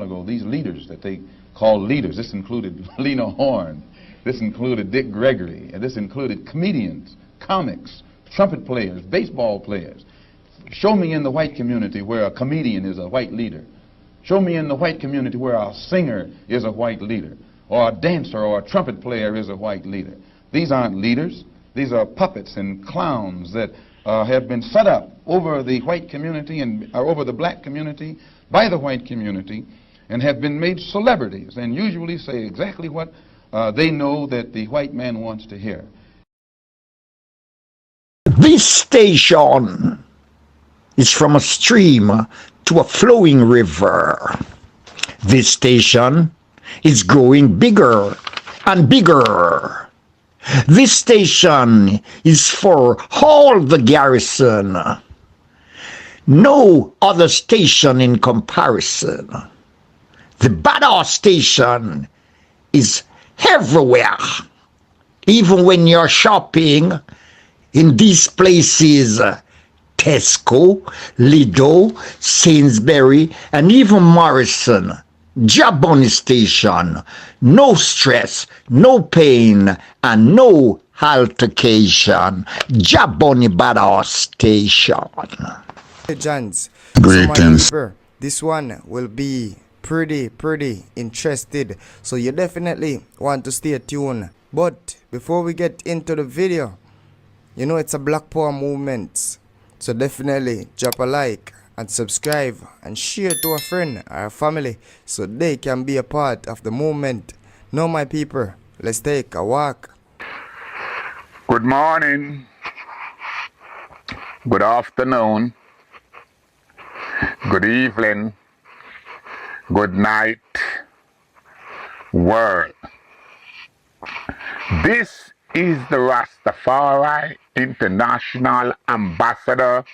while ago, these leaders that they call leaders, this included Lena Horne, this included Dick Gregory, and this included comedians, comics, trumpet players, baseball players. Show me in the white community where a comedian is a white leader. Show me in the white community where a singer is a white leader, or a dancer or a trumpet player is a white leader. These aren't leaders. These are puppets and clowns that have been set up over the white community and over the black community by the white community and have been made celebrities and usually say exactly what they know that the white man wants to hear. This station is from a stream to a flowing river. This station is growing bigger and bigger. This station is for all the garrison. No other station in comparison. The Badass station is everywhere. Even when you're shopping in these places, Tesco, Lidl, Sainsbury, and even Morrison, JahBunny station. No stress, no pain, and no altercation. JahBunny Badass station. Hey Johns, Greetings. so this one will be pretty interested, so you definitely want to stay tuned. But before we get into the video, you know it's a Black Power movement, so definitely drop a like and subscribe and share to a friend or a family so they can be a part of the movement. Now my people, let's take a walk. Good morning, good afternoon, good evening, good night, world. This is the Rastafari International Ambassador,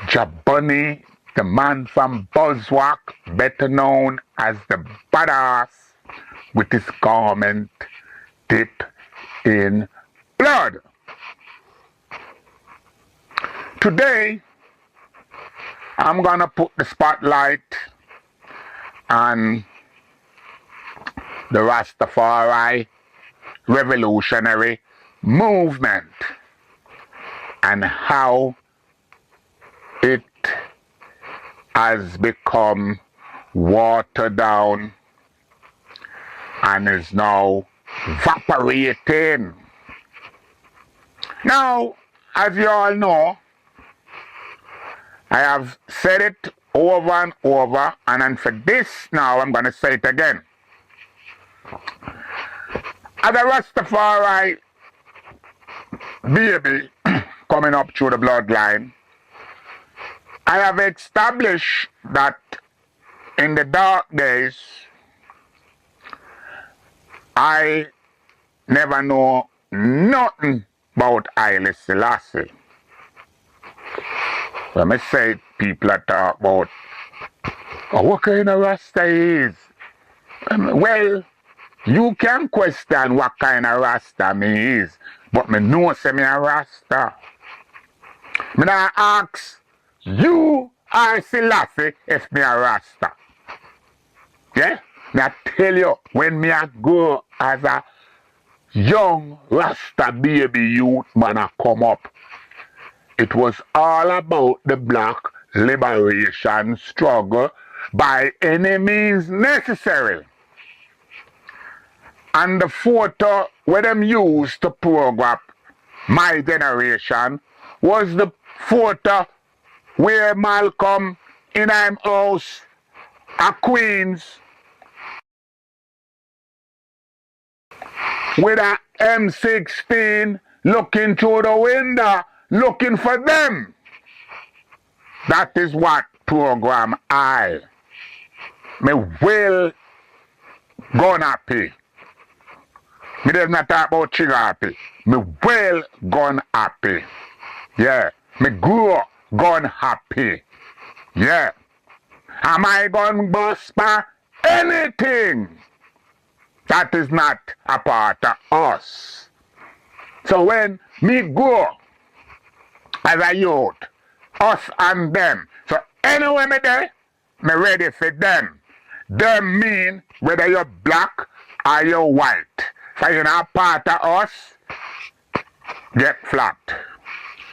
JahBunny, the man from Buzzwalk, better known as the Badass, with his garment dipped in blood. Today, I'm gonna put the spotlight on the Rastafari revolutionary movement and how it has become watered down and is now evaporating. Now, as you all know, I have said it over and over, and then for this now I'm going to say it again. As a Rastafari baby coming up through the bloodline, I have established that in the dark days, I never know nothing about Haile Selassie. When I say people that talk about, oh, what kind of Rasta is? Well, you can question what kind of Rasta me is, but me know say me a Rasta. Me not ask you or Selassie if me a Rasta. Yeah? Me I tell you, when me a go as a young Rasta baby youth man a come up, it was all about the black liberation struggle by any means necessary. And the photo where them used to program my generation was the photo where Malcolm in him house at Queens with a M16 looking through the window, looking for them. That is what program I. Me well gun happy. Me does not talk about trigger happy. Me well gun happy. Yeah. Me grow gun happy. Yeah. Am I gun bust for anything? That is not a part of us. So when me grow as a youth, us and them. So anyway me there, me ready for them. Them mean whether you're black or you're white. So you're not part of us, get flapped.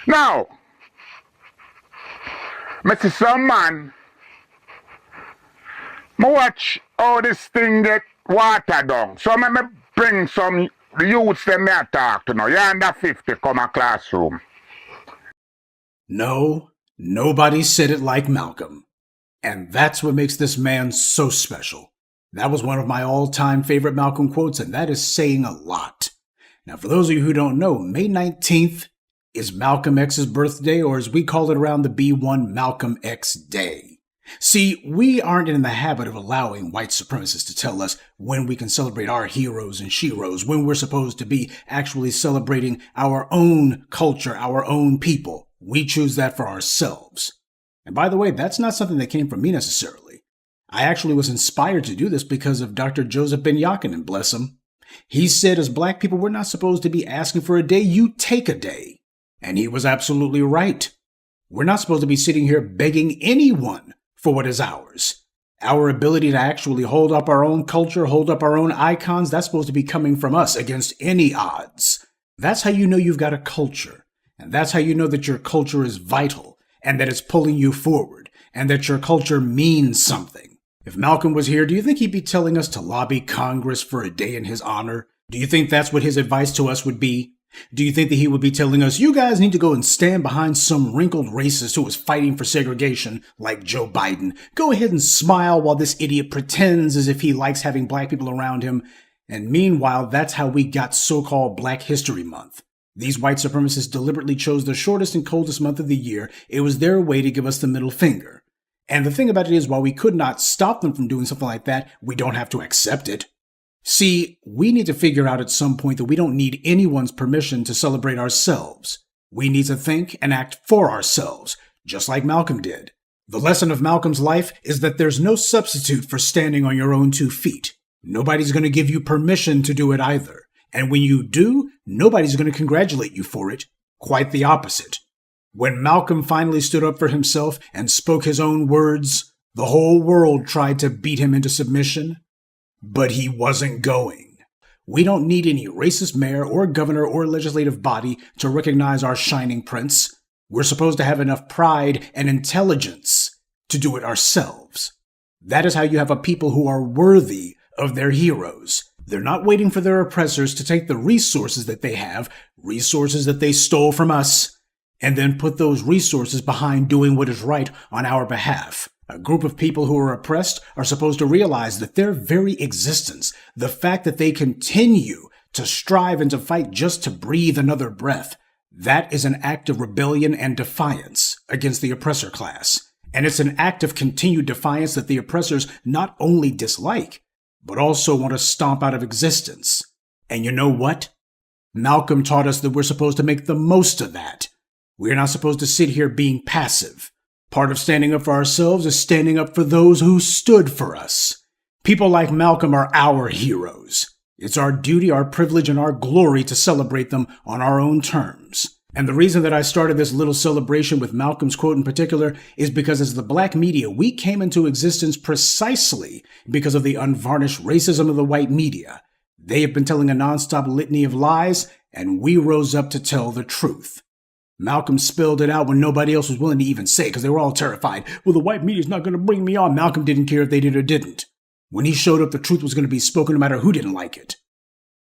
Now, me see some man, me watch how this thing get watered down. So me bring some youths them me a talk to now. You're under 50 come a classroom. No, nobody said it like Malcolm. And that's what makes this man so special. That was one of my all-time favorite Malcolm quotes, and that is saying a lot. Now, for those of you who don't know, May 19th is Malcolm X's birthday, or as we call it around the B1, Malcolm X Day. See, we aren't in the habit of allowing white supremacists to tell us when we can celebrate our heroes and sheroes, when we're supposed to be actually celebrating our own culture, our own people. We choose that for ourselves. And by the way, that's not something that came from me necessarily. I actually was inspired to do this because of Dr. Joseph Ben-Jochannan, bless him. He said as black people, we're not supposed to be asking for a day, you take a day. And he was absolutely right. We're not supposed to be sitting here begging anyone for what is ours. Our ability to actually hold up our own culture, hold up our own icons, that's supposed to be coming from us against any odds. That's how you know you've got a culture. And that's how you know that your culture is vital and that it's pulling you forward and that your culture means something. If Malcolm was here, do you think he'd be telling us to lobby Congress for a day in his honor? Do you think that's what his advice to us would be? Do you think that he would be telling us, you guys need to go and stand behind some wrinkled racist who is fighting for segregation like Joe Biden? Go ahead and smile while this idiot pretends as if he likes having black people around him. And meanwhile, that's how we got so-called Black History Month. These white supremacists deliberately chose the shortest and coldest month of the year. It was their way to give us the middle finger. And the thing about it is, while we could not stop them from doing something like that, we don't have to accept it. See, we need to figure out at some point that we don't need anyone's permission to celebrate ourselves. We need to think and act for ourselves, just like Malcolm did. The lesson of Malcolm's life is that there's no substitute for standing on your own 2 feet. Nobody's going to give you permission to do it either. And when you do, nobody's going to congratulate you for it. Quite the opposite. When Malcolm finally stood up for himself and spoke his own words, the whole world tried to beat him into submission. But he wasn't going. We don't need any racist mayor or governor or legislative body to recognize our shining prince. We're supposed to have enough pride and intelligence to do it ourselves. That is how you have a people who are worthy of their heroes. They're not waiting for their oppressors to take the resources that they have, resources that they stole from us, and then put those resources behind doing what is right on our behalf. A group of people who are oppressed are supposed to realize that their very existence, the fact that they continue to strive and to fight just to breathe another breath, that is an act of rebellion and defiance against the oppressor class. And it's an act of continued defiance that the oppressors not only dislike, but also want to stomp out of existence. And you know what? Malcolm taught us that we're supposed to make the most of that. We're not supposed to sit here being passive. Part of standing up for ourselves is standing up for those who stood for us. People like Malcolm are our heroes. It's our duty, our privilege, and our glory to celebrate them on our own terms. And the reason that I started this little celebration with Malcolm's quote in particular is because as the black media, we came into existence precisely because of the unvarnished racism of the white media. They have been telling a nonstop litany of lies, and we rose up to tell the truth. Malcolm spilled it out when nobody else was willing to even say it because they were all terrified. Well, the white media's not going to bring me on. Malcolm didn't care if they did or didn't. When he showed up, the truth was going to be spoken no matter who didn't like it.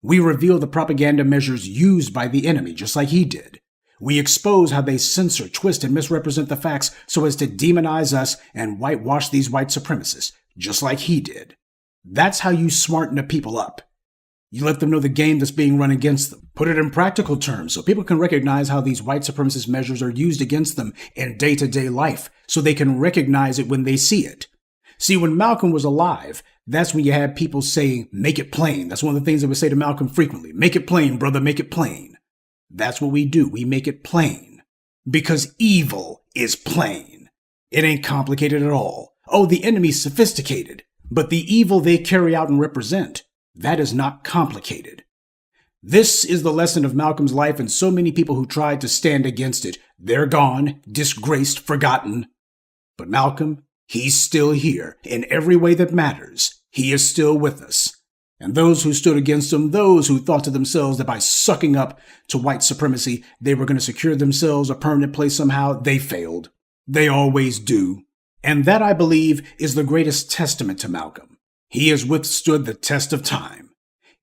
We reveal the propaganda measures used by the enemy, just like he did. We expose how they censor, twist, and misrepresent the facts so as to demonize us and whitewash these white supremacists, just like he did. That's how you smarten the people up. You let them know the game that's being run against them. Put it in practical terms so people can recognize how these white supremacist measures are used against them in day-to-day life, so they can recognize it when they see it. See, when Malcolm was alive, that's when you had people saying, make it plain. That's one of the things they would say to Malcolm frequently. Make it plain, brother, make it plain. That's what we do. We make it plain. Because evil is plain. It ain't complicated at all. Oh, the enemy's sophisticated. But the evil they carry out and represent, that is not complicated. This is the lesson of Malcolm's life, and so many people who tried to stand against it, they're gone, disgraced, forgotten. But Malcolm, He's still here in every way that matters. He is still with us. And those who stood against him, those who thought to themselves that by sucking up to white supremacy, they were going to secure themselves a permanent place somehow, they failed. They always do. And that, I believe, is the greatest testament to Malcolm. He has withstood the test of time.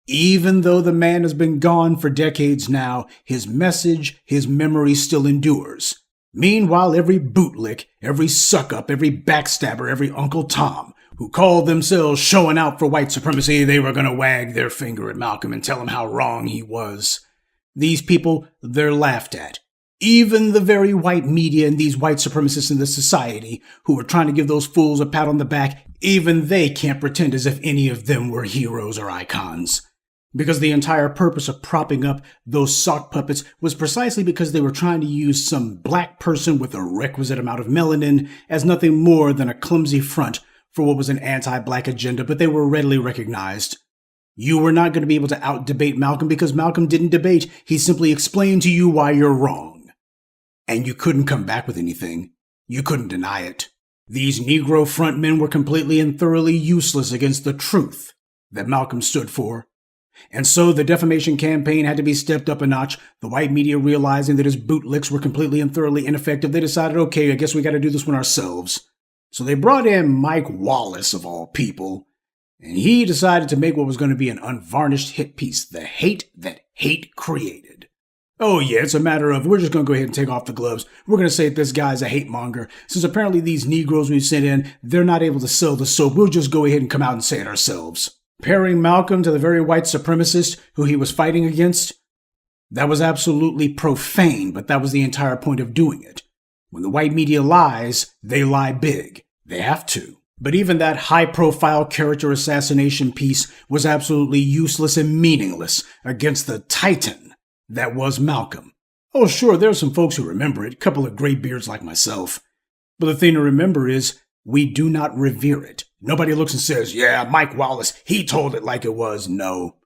Even though the man has been gone for decades now, his message, his memory still endures. Meanwhile, every bootlick, every suck-up, every backstabber, every Uncle Tom, who called themselves showing out for white supremacy, they were going to wag their finger at Malcolm and tell him how wrong he was. These people, they're laughed at. Even the very white media and these white supremacists in the society who were trying to give those fools a pat on the back, even they can't pretend as if any of them were heroes or icons. Because the entire purpose of propping up those sock puppets was precisely because they were trying to use some black person with a requisite amount of melanin as nothing more than a clumsy front for what was an anti-black agenda, but they were readily recognized. You were not going to be able to out-debate Malcolm because Malcolm didn't debate. He simply explained to you why you're wrong. And you couldn't come back with anything. You couldn't deny it. These Negro frontmen were completely and thoroughly useless against the truth that Malcolm stood for. And so the defamation campaign had to be stepped up a notch. The white media, realizing that his bootlicks were completely and thoroughly ineffective, they decided, okay, I guess we got to do this one ourselves. So they brought in Mike Wallace, of all people, and he decided to make what was going to be an unvarnished hit piece, The Hate That Hate Created. Oh yeah, it's a matter of, we're just going to go ahead and take off the gloves. We're going to say that this guy's a hate monger. Since apparently these Negroes we sent in, they're not able to sell the soap, we'll just go ahead and come out and say it ourselves. Pairing Malcolm to the very white supremacist who he was fighting against, that was absolutely profane, but that was the entire point of doing it. When the white media lies, they lie big. They have to. But even that high-profile character assassination piece was absolutely useless and meaningless against the titan that was Malcolm. Oh, sure, there are some folks who remember it, a couple of graybeards like myself. But the thing to remember is, we do not revere it. Nobody looks and says, yeah, Mike Wallace, he told it like it was. No.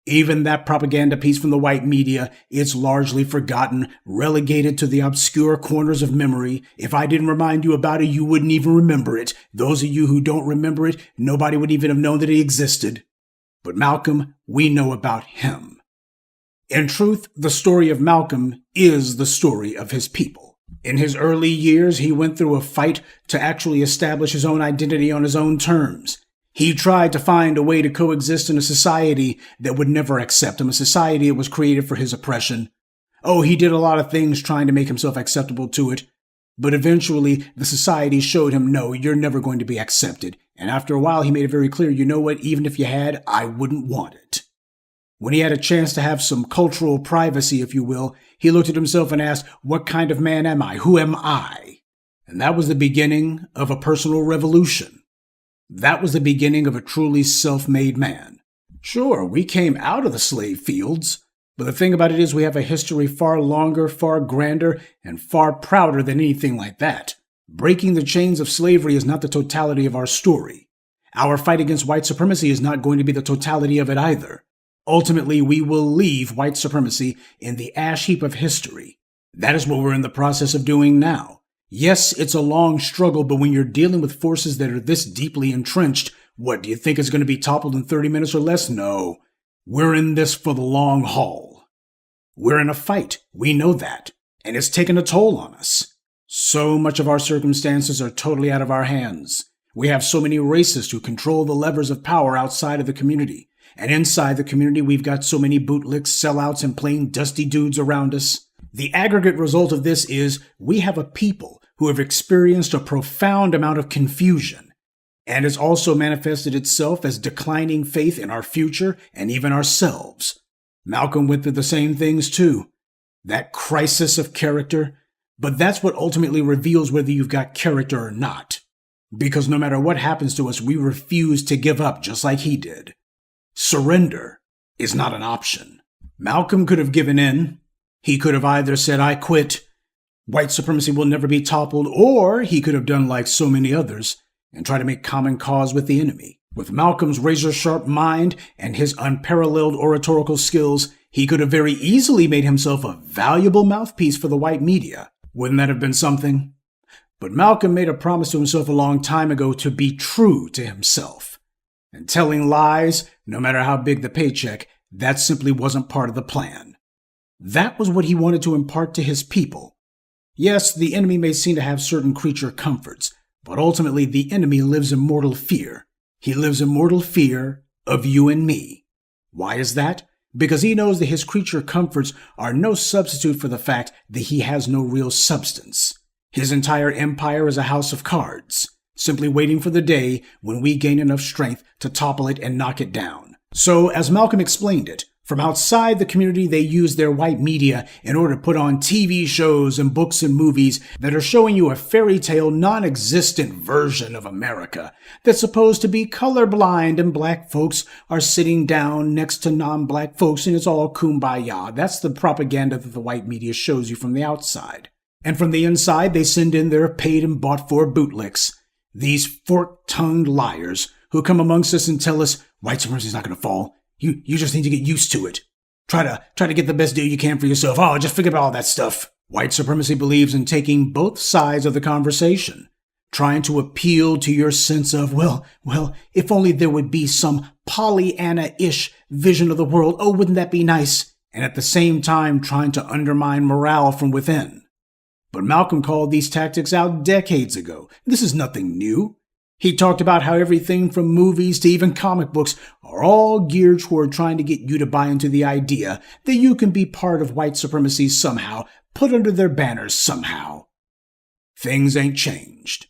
Even that propaganda piece from the white media, it's largely forgotten, relegated to the obscure corners of memory. If I didn't remind you about it, you wouldn't even remember it. Those of you who don't remember it, nobody would even have known that it existed. But Malcolm, we know about him. In truth, the story of Malcolm is the story of his people. In his early years, he went through a fight to actually establish his own identity on his own terms. He tried to find a way to coexist in a society that would never accept him, a society that was created for his oppression. Oh, he did a lot of things trying to make himself acceptable to it. But eventually, the society showed him, no, you're never going to be accepted. And after a while, he made it very clear, you know what, even if you had, I wouldn't want it. When he had a chance to have some cultural privacy, if you will, he looked at himself and asked, what kind of man am I? Who am I? And that was the beginning of a personal revolution. That was the beginning of a truly self-made man. Sure, we came out of the slave fields, but the thing about it is we have a history far longer, far grander, and far prouder than anything like that. Breaking the chains of slavery is not the totality of our story. Our fight against white supremacy is not going to be the totality of it either. Ultimately, we will leave white supremacy in the ash heap of history. That is what we're in the process of doing now. Yes, it's a long struggle, but when you're dealing with forces that are this deeply entrenched, what, do you think it's going to be toppled in 30 minutes or less? No. We're in this for the long haul. We're in a fight. We know that. And it's taken a toll on us. So much of our circumstances are totally out of our hands. We have so many racists who control the levers of power outside of the community. And inside the community, we've got so many bootlicks, sellouts, and plain dusty dudes around us. The aggregate result of this is we have a people who have experienced a profound amount of confusion, and has also manifested itself as declining faith in our future and even ourselves. Malcolm went through the same things too. That crisis of character, but that's what ultimately reveals whether you've got character or not. Because no matter what happens to us, we refuse to give up just like he did. Surrender is not an option. Malcolm could have given in. He could have either said, I quit, white supremacy will never be toppled, or he could have done like so many others and try to make common cause with the enemy. With Malcolm's razor-sharp mind and his unparalleled oratorical skills, he could have very easily made himself a valuable mouthpiece for the white media. Wouldn't that have been something? But Malcolm made a promise to himself a long time ago to be true to himself. And telling lies, no matter how big the paycheck, that simply wasn't part of the plan. That was what he wanted to impart to his people. Yes, the enemy may seem to have certain creature comforts, but ultimately the enemy lives in mortal fear. He lives in mortal fear of you and me. Why is that? Because he knows that his creature comforts are no substitute for the fact that he has no real substance. His entire empire is a house of cards, simply waiting for the day when we gain enough strength to topple it and knock it down. So, as Malcolm explained it, from outside the community they use their white media in order to put on TV shows and books and movies that are showing you a fairy tale, non-existent version of America that's supposed to be colorblind and black folks are sitting down next to non-black folks and it's all kumbaya. That's the propaganda that the white media shows you from the outside. And from the inside they send in their paid and bought for bootlicks. These fork-tongued liars who come amongst us and tell us white supremacy is not going to fall. You just need to get used to it. Try to get the best deal you can for yourself. Oh, just forget about all that stuff. White supremacy believes in taking both sides of the conversation, trying to appeal to your sense of, well, if only there would be some Pollyanna-ish vision of the world. Oh, wouldn't that be nice? And at the same time, trying to undermine morale from within. But Malcolm called these tactics out decades ago. This is nothing new. He talked about how everything from movies to even comic books are all geared toward trying to get you to buy into the idea that you can be part of white supremacy somehow, put under their banners somehow. Things ain't changed.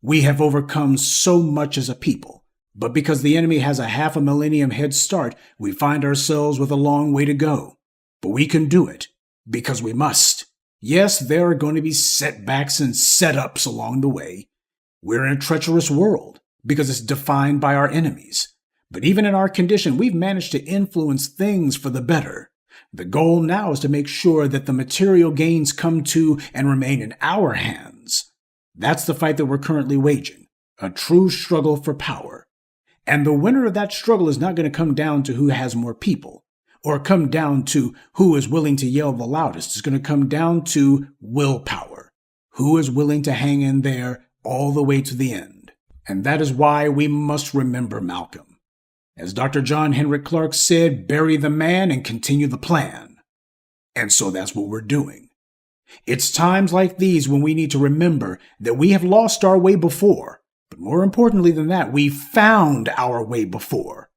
We have overcome so much as a people, but because the enemy has a half a millennium head start, we find ourselves with a long way to go. But we can do it, because we must. Yes, there are going to be setbacks and setups along the way. We're in a treacherous world because it's defined by our enemies. But even in our condition, we've managed to influence things for the better. The goal now is to make sure that the material gains come to and remain in our hands. That's the fight that we're currently waging, a true struggle for power. And the winner of that struggle is not going to come down to who has more people, or come down to who is willing to yell the loudest. It's going to come down to willpower. Who is willing to hang in there all the way to the end. And that is why we must remember Malcolm. As Dr. John Henrik Clarke said, bury the man and continue the plan. And so that's what we're doing. It's times like these when we need to remember that we have lost our way before. But more importantly than that, we found our way before.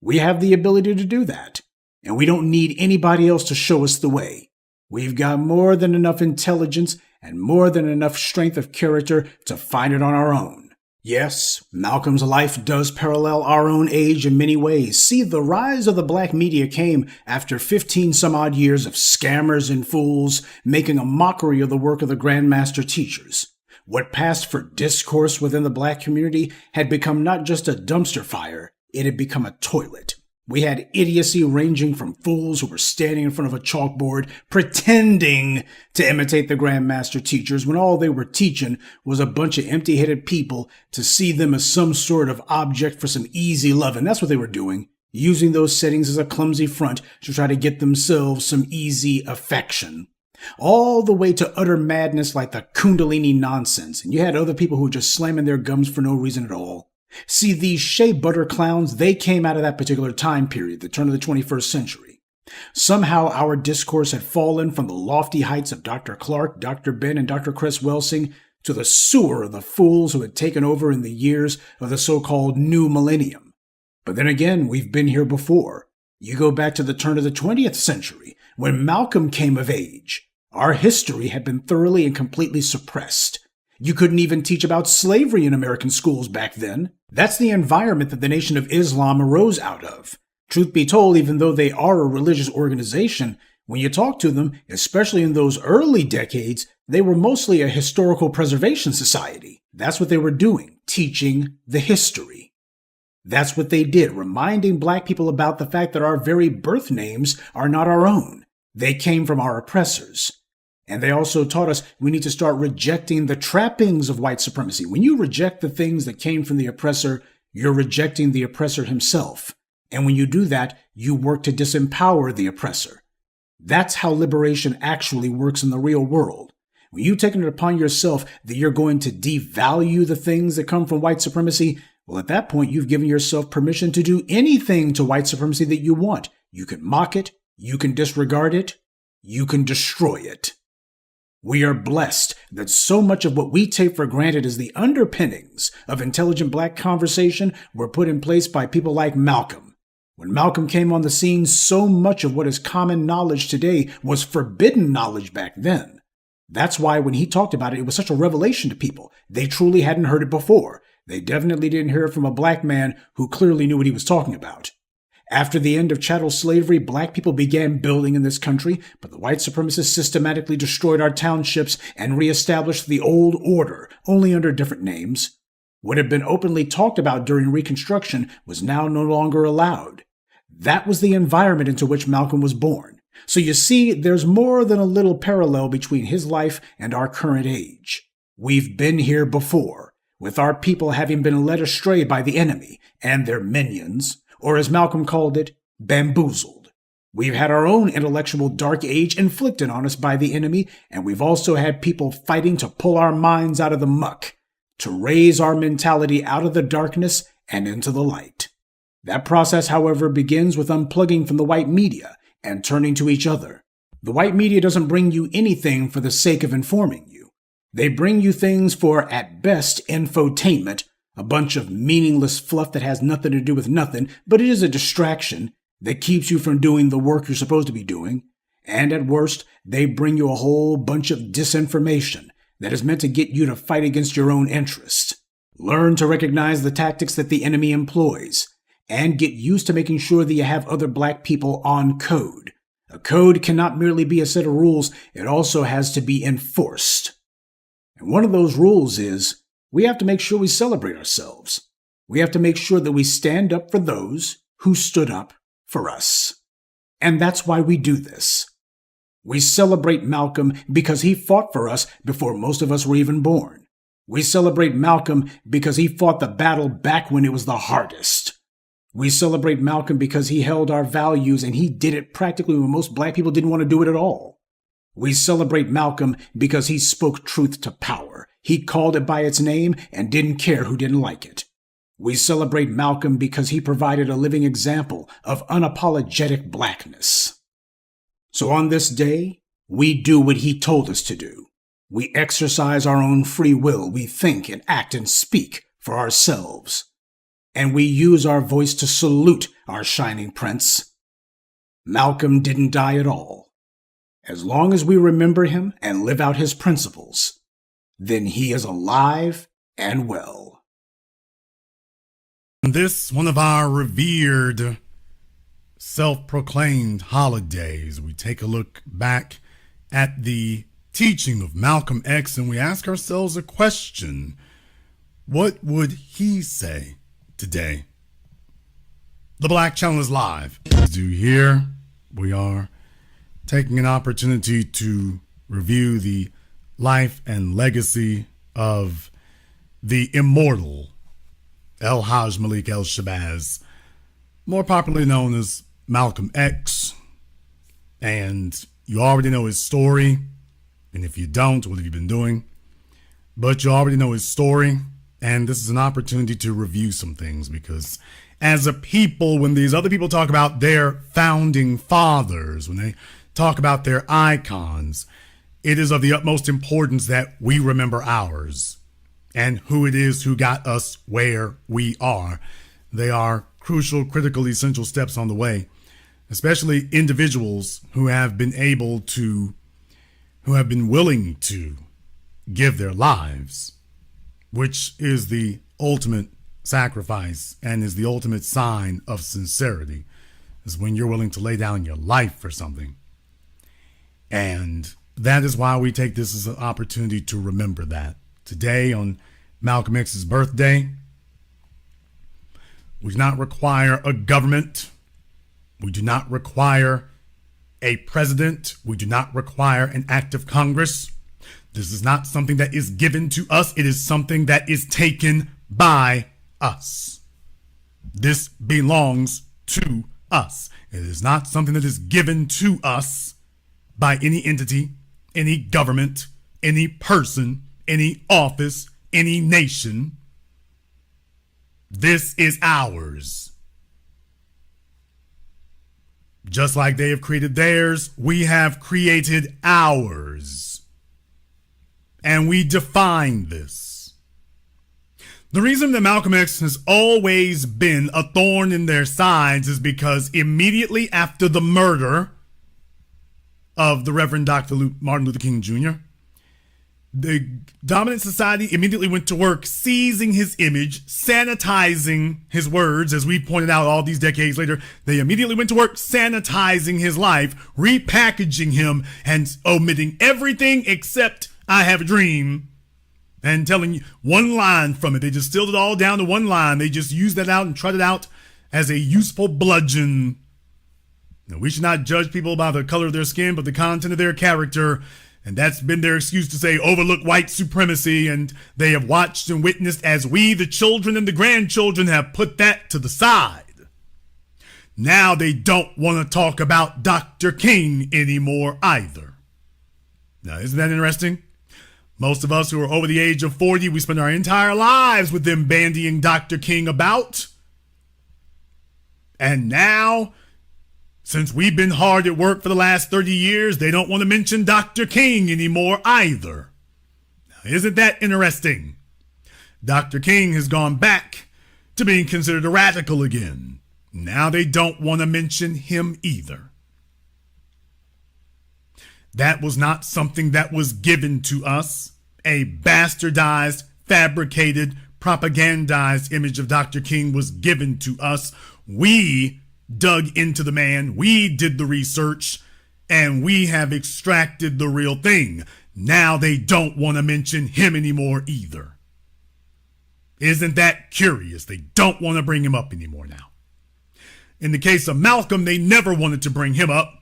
We have the ability to do that. And we don't need anybody else to show us the way. We've got more than enough intelligence and more than enough strength of character to find it on our own. Yes, Malcolm's life does parallel our own age in many ways. See, the rise of the black media came after 15 some odd years of scammers and fools making a mockery of the work of the Grandmaster teachers. What passed for discourse within the black community had become not just a dumpster fire, it had become a toilet. We had idiocy ranging from fools who were standing in front of a chalkboard pretending to imitate the Grandmaster teachers when all they were teaching was a bunch of empty-headed people to see them as some sort of object for some easy loving. That's what they were doing, using those settings as a clumsy front to try to get themselves some easy affection. All the way to utter madness like the Kundalini nonsense. And you had other people who were just slamming their gums for no reason at all. See, these shea butter clowns, they came out of that particular time period, the turn of the 21st century. Somehow our discourse had fallen from the lofty heights of Dr. Clarke, Dr. Ben, and Dr. Cress Welsing to the sewer of the fools who had taken over in the years of the so-called new millennium. But then again, we've been here before. You go back to the turn of the 20th century, when Malcolm came of age. Our history had been thoroughly and completely suppressed. You couldn't even teach about slavery in American schools back then. That's the environment that the Nation of Islam arose out of. Truth be told, even though they are a religious organization, when you talk to them, especially in those early decades, they were mostly a historical preservation society. That's what they were doing, teaching the history. That's what they did, reminding black people about the fact that our very birth names are not our own. They came from our oppressors. And they also taught us we need to start rejecting the trappings of white supremacy. When you reject the things that came from the oppressor, you're rejecting the oppressor himself. And when you do that, you work to disempower the oppressor. That's how liberation actually works in the real world. when you've taken it upon yourself that you're going to devalue the things that come from white supremacy, well, at that point, you've given yourself permission to do anything to white supremacy that you want. You can mock it, you can disregard it, you can destroy it. We are blessed that so much of what we take for granted as the underpinnings of intelligent black conversation were put in place by people like Malcolm. When Malcolm came on the scene, so much of what is common knowledge today was forbidden knowledge back then. That's why when he talked about it, it was such a revelation to people. They truly hadn't heard it before. They definitely didn't hear it from a black man who clearly knew what he was talking about. After the end of chattel slavery, black people began building in this country, but the white supremacists systematically destroyed our townships and reestablished the old order, only under different names. What had been openly talked about during Reconstruction was now no longer allowed. That was the environment into which Malcolm was born. So you see, there's more than a little parallel between his life and our current age. We've been here before, with our people having been led astray by the enemy and their minions, or as Malcolm called it, bamboozled. We've had our own intellectual dark age inflicted on us by the enemy, and we've also had people fighting to pull our minds out of the muck, to raise our mentality out of the darkness and into the light. That process, however, begins with unplugging from the white media and turning to each other. The white media doesn't bring you anything for the sake of informing you. They bring you things for, at best, infotainment, a bunch of meaningless fluff that has nothing to do with nothing, but it is a distraction that keeps you from doing the work you're supposed to be doing. And at worst, they bring you a whole bunch of disinformation that is meant to get you to fight against your own interests. Learn to recognize the tactics that the enemy employs, and get used to making sure that you have other black people on code. A code cannot merely be a set of rules, it also has to be enforced. And one of those rules is, we have to make sure we celebrate ourselves. We have to make sure that we stand up for those who stood up for us. And that's why we do this. We celebrate Malcolm because he fought for us before most of us were even born. We celebrate Malcolm because he fought the battle back when it was the hardest. We celebrate Malcolm because he held our values and he did it practically when most black people didn't want to do it at all. We celebrate Malcolm because he spoke truth to power. He called it by its name and didn't care who didn't like it. We celebrate Malcolm because he provided a living example of unapologetic blackness. So on this day, we do what he told us to do. We exercise our own free will. We think and act and speak for ourselves. And we use our voice to salute our shining prince. Malcolm didn't die at all. As long as we remember him and live out his principles, then he is alive and well. This, one of our revered, self-proclaimed holidays, we take a look back at the teaching of Malcolm X and we ask ourselves a question. What would he say today? The Black Channel is live. As you hear, we are taking an opportunity to review the life and legacy of the immortal El-Hajj Malik El-Shabazz, more popularly known as Malcolm X. And you already know his story. And if you don't, what have you been doing? But you already know his story. And this is an opportunity to review some things because as a people, when these other people talk about their founding fathers, when they talk about their icons, it is of the utmost importance that we remember ours and who it is who got us where we are. They are crucial, critical, essential steps on the way, especially individuals who have been willing to give their lives, which is the ultimate sacrifice and is the ultimate sign of sincerity, is when you're willing to lay down your life for something. And that is why we take this as an opportunity to remember that. Today, on Malcolm X's birthday, we do not require a government. We do not require a president. We do not require an act of Congress. This is not something that is given to us. It is something that is taken by us. This belongs to us. It is not something that is given to us by any entity, any government, any person, any office, any nation. This is ours. Just like they have created theirs, we have created ours. And we define this. The reason that Malcolm X has always been a thorn in their sides is because immediately after the murder of the Reverend Dr. Martin Luther King Jr., the dominant society immediately went to work seizing his image, sanitizing his words, as we pointed out all these decades later. They immediately went to work sanitizing his life, repackaging him, and omitting everything except "I have a dream," and telling you one line from it. They just distilled it all down to one line. They just used that out and trotted it out as a useful bludgeon. Now, we should not judge people by the color of their skin, but the content of their character. And that's been their excuse to say overlook white supremacy. And they have watched and witnessed as we, the children and the grandchildren, have put that to the side. Now they don't want to talk about Dr. King anymore either. Now, isn't that interesting? Most of us who are over the age of 40, we spend our entire lives with them bandying Dr. King about. And now, since we've been hard at work for the last 30 years, they don't want to mention Dr. King anymore either. Now, isn't that interesting? Dr. King has gone back to being considered a radical again. Now they don't want to mention him either. That was not something that was given to us. A bastardized, fabricated, propagandized image of Dr. King was given to us. We dug into the man, we did the research, and we have extracted the real thing. Now they don't want to mention him anymore either. Isn't that curious? They don't want to bring him up anymore now. In the case of Malcolm, they never wanted to bring him up.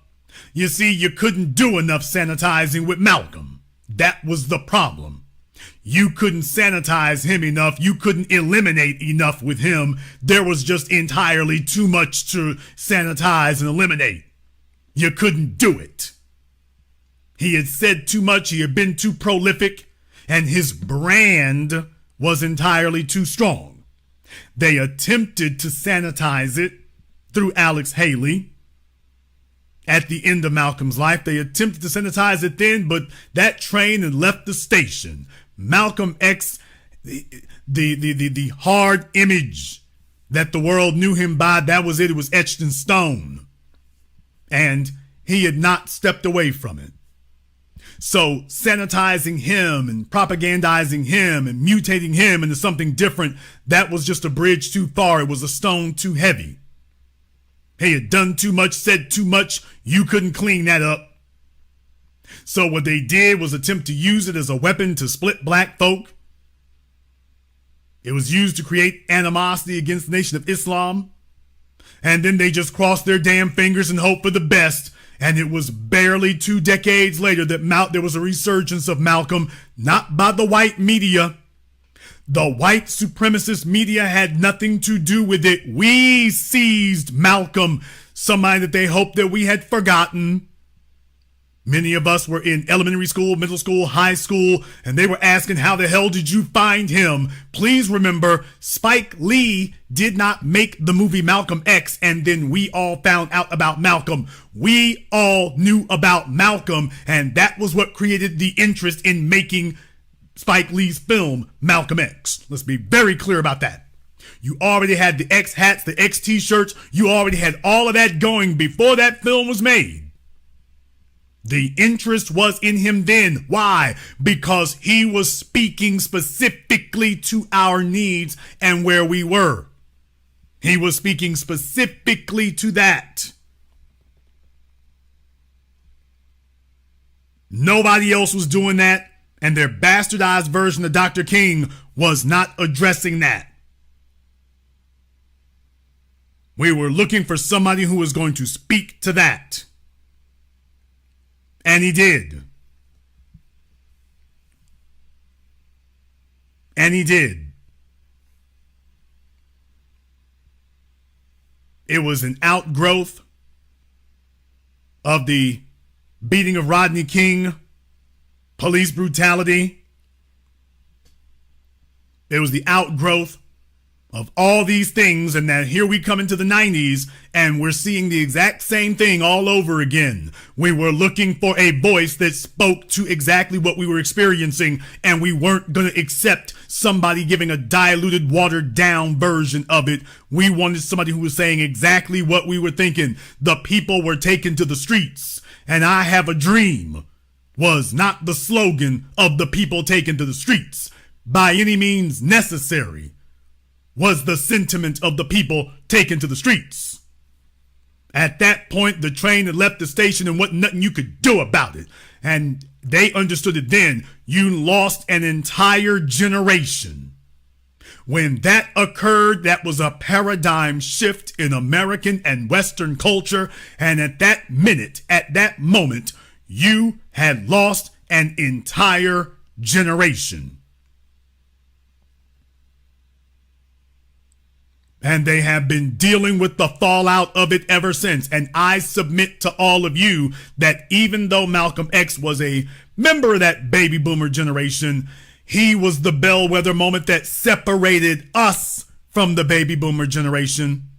You see, you couldn't do enough sanitizing with Malcolm. That was the problem. You couldn't sanitize him enough. You couldn't eliminate enough with him. There was just entirely too much to sanitize and eliminate. You couldn't do it. He had said too much. He had been too prolific, and his brand was entirely too strong. They attempted to sanitize it through Alex Haley. At the end of Malcolm's life, they attempted to sanitize it then, but that train had left the station. Malcolm X, the hard image that the world knew him by, that was it. It was etched in stone. And he had not stepped away from it. So sanitizing him and propagandizing him and mutating him into something different, that was just a bridge too far. It was a stone too heavy. He had done too much, said too much. You couldn't clean that up. So what they did was attempt to use it as a weapon to split black folk. It was used to create animosity against the Nation of Islam. And then they just crossed their damn fingers and hoped for the best. And it was barely 2 decades later that there was a resurgence of Malcolm, not by the white media. The white supremacist media had nothing to do with it. We seized Malcolm, somebody that they hoped that we had forgotten. Many of us were in elementary school, middle school, high school, and they were asking, how the hell did you find him? Please remember, Spike Lee did not make the movie Malcolm X, and then we all found out about Malcolm. We all knew about Malcolm, and that was what created the interest in making Spike Lee's film, Malcolm X. Let's be very clear about that. You already had the X hats, the X t-shirts. You already had all of that going before that film was made. The interest was in him then. Why? Because he was speaking specifically to our needs and where we were. He was speaking specifically to that. Nobody else was doing that, and their bastardized version of Dr. King was not addressing that. We were looking for somebody who was going to speak to that. And he did. And he did. It was an outgrowth of the beating of Rodney King police brutality. It was the outgrowth of all these things, and that here we come into the 90s and we're seeing the exact same thing all over again. We were looking for a voice that spoke to exactly what we were experiencing, and we weren't going to accept somebody giving a diluted, watered down version of it. We wanted somebody who was saying exactly what we were thinking. The people were taken to the streets, and I have a dream was not the slogan of the people taken to the streets by any means necessary, was the sentiment of the people taken to the streets. At that point, the train had left the station and wasn't nothing you could do about it. And they understood it then. You lost an entire generation. When that occurred, that was a paradigm shift in American and Western culture. And at that minute, at that moment, you had lost an entire generation. And they have been dealing with the fallout of it ever since. And I submit to all of you that even though Malcolm X was a member of that baby boomer generation, he was the bellwether moment that separated us from the baby boomer generation.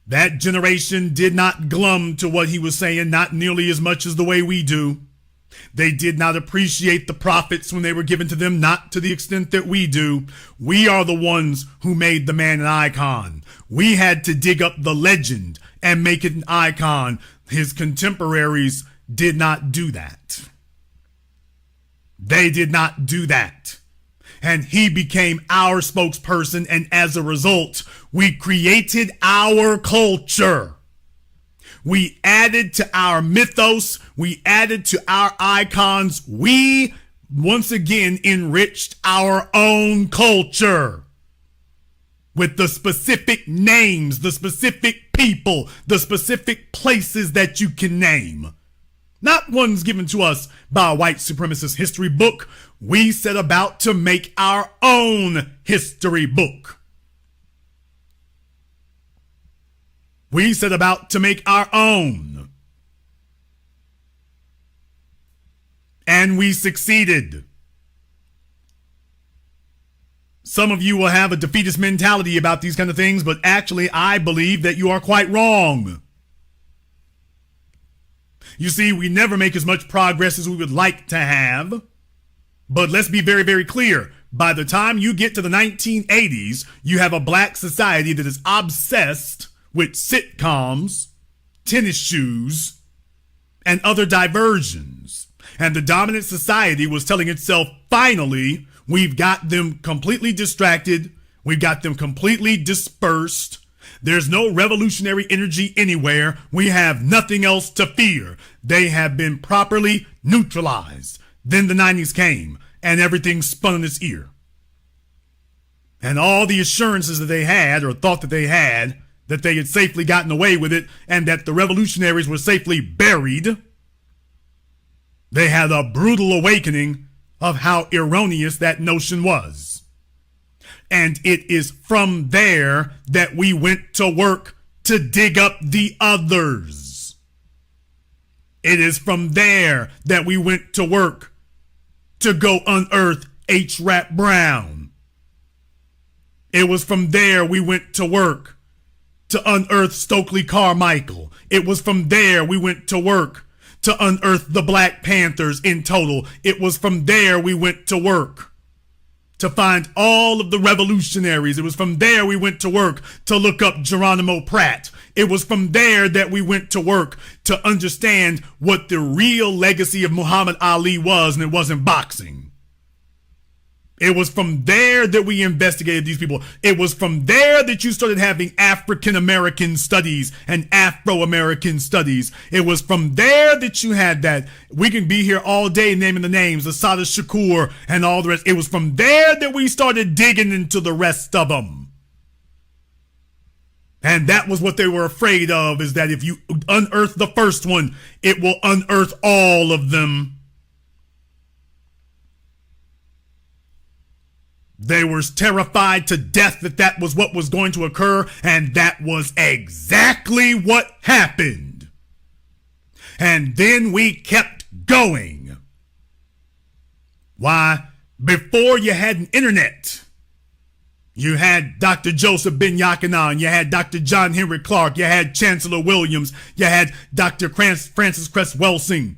That generation did not glum to what he was saying, not nearly as much as the way we do. They did not appreciate the profits when they were given to them, not to the extent that we do. We are the ones who made the man an icon. We had to dig up the legend and make it an icon. His contemporaries did not do that. They did not do that. And he became our spokesperson, and as a result, we created our culture. We added to our mythos. We added to our icons. We, once again, enriched our own culture with the specific names, the specific people, the specific places that you can name. Not ones given to us by a white supremacist history book. We set about to make our own history book. We set about to make our own. And we succeeded. Some of you will have a defeatist mentality about these kind of things, but actually I believe that you are quite wrong. You see, we never make as much progress as we would like to have. But let's be very, very clear. By the time you get to the 1980s, you have a black society that is obsessed with sitcoms, tennis shoes, and other diversions. And the dominant society was telling itself, finally, we've got them completely distracted. We've got them completely dispersed. There's no revolutionary energy anywhere. We have nothing else to fear. They have been properly neutralized. Then the 90s came, and everything spun on its ear. And all the assurances that they had, or thought that they had safely gotten away with it, and that the revolutionaries were safely buried, they had a brutal awakening of how erroneous that notion was. And it is from there that we went to work to dig up the others. It is from there that we went to work to go unearth H. Rap Brown. It was from there we went to work to unearth Stokely Carmichael. It was from there we went to work to unearth the Black Panthers in total. It was from there we went to work to find all of the revolutionaries. It was from there we went to work to look up Geronimo Pratt. It was from there that we went to work to understand what the real legacy of Muhammad Ali was, and it wasn't boxing. It was from there that we investigated these people. It was from there that you started having African American studies and Afro American studies. It was from there that you had that. We can be here all day naming the names, Assata Shakur and all the rest. It was from there that we started digging into the rest of them. And that was what they were afraid of, is that if you unearth the first one, it will unearth all of them. They were terrified to death that that was what was going to occur, and that was exactly what happened. And then we kept going. Why? Before you had an internet, you had Dr. Joseph Ben Yakinen, you had Dr. John Henry Clark, you had Chancellor Williams, you had Dr. Francis Cress Welsing,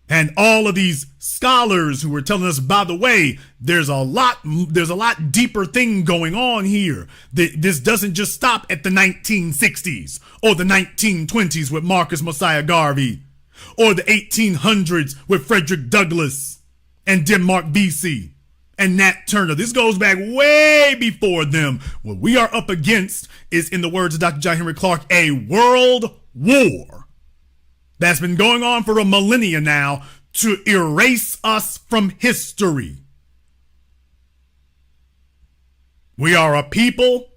and all of these scholars who were telling us, by the way, there's a lot deeper thing going on here. This doesn't just stop at the 1960s or the 1920s with Marcus Messiah Garvey, or the 1800s with Frederick Douglass and Denmark Vesey and Nat Turner. This goes back way before them. What we are up against is, in the words of Dr. John Henry Clark, a world war that's been going on for a millennia now to erase us from history. We are a people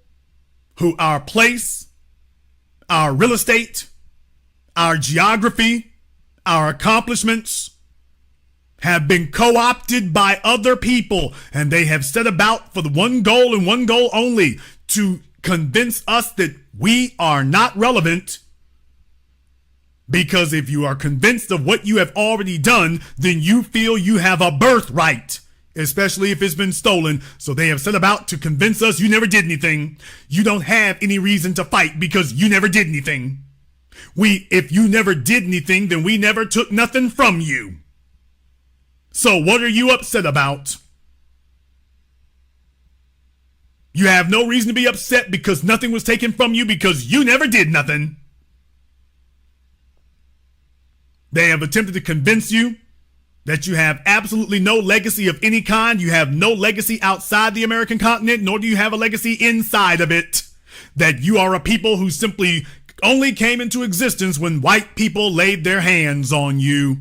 who our place, our real estate, our geography, our accomplishments have been co-opted by other people, and they have set about for the one goal and one goal only: to convince us that we are not relevant. Because if you are convinced of what you have already done, then you feel you have a birthright, especially if it's been stolen. So they have set about to convince us you never did anything. You don't have any reason to fight because you never did anything. If you never did anything, then we never took nothing from you. So what are you upset about? You have no reason to be upset because nothing was taken from you because you never did nothing. They have attempted to convince you that you have absolutely no legacy of any kind. You have no legacy outside the American continent, nor do you have a legacy inside of it. That you are a people who simply only came into existence when white people laid their hands on you.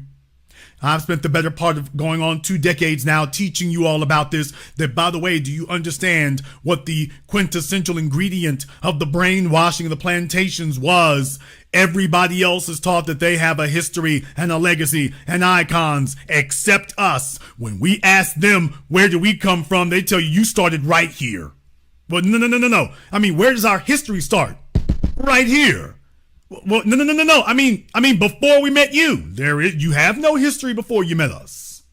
I've spent the better part of going on 2 decades now teaching you all about this. That, by the way, do you understand what the quintessential ingredient of the brainwashing of the plantations was? Everybody else is taught that they have a history and a legacy and icons except us. When we ask them, where do we come from? They tell you, you started right here. Well, no. I mean, where does our history start? Right here. Well, no. I mean, before we met you, you have no history before you met us.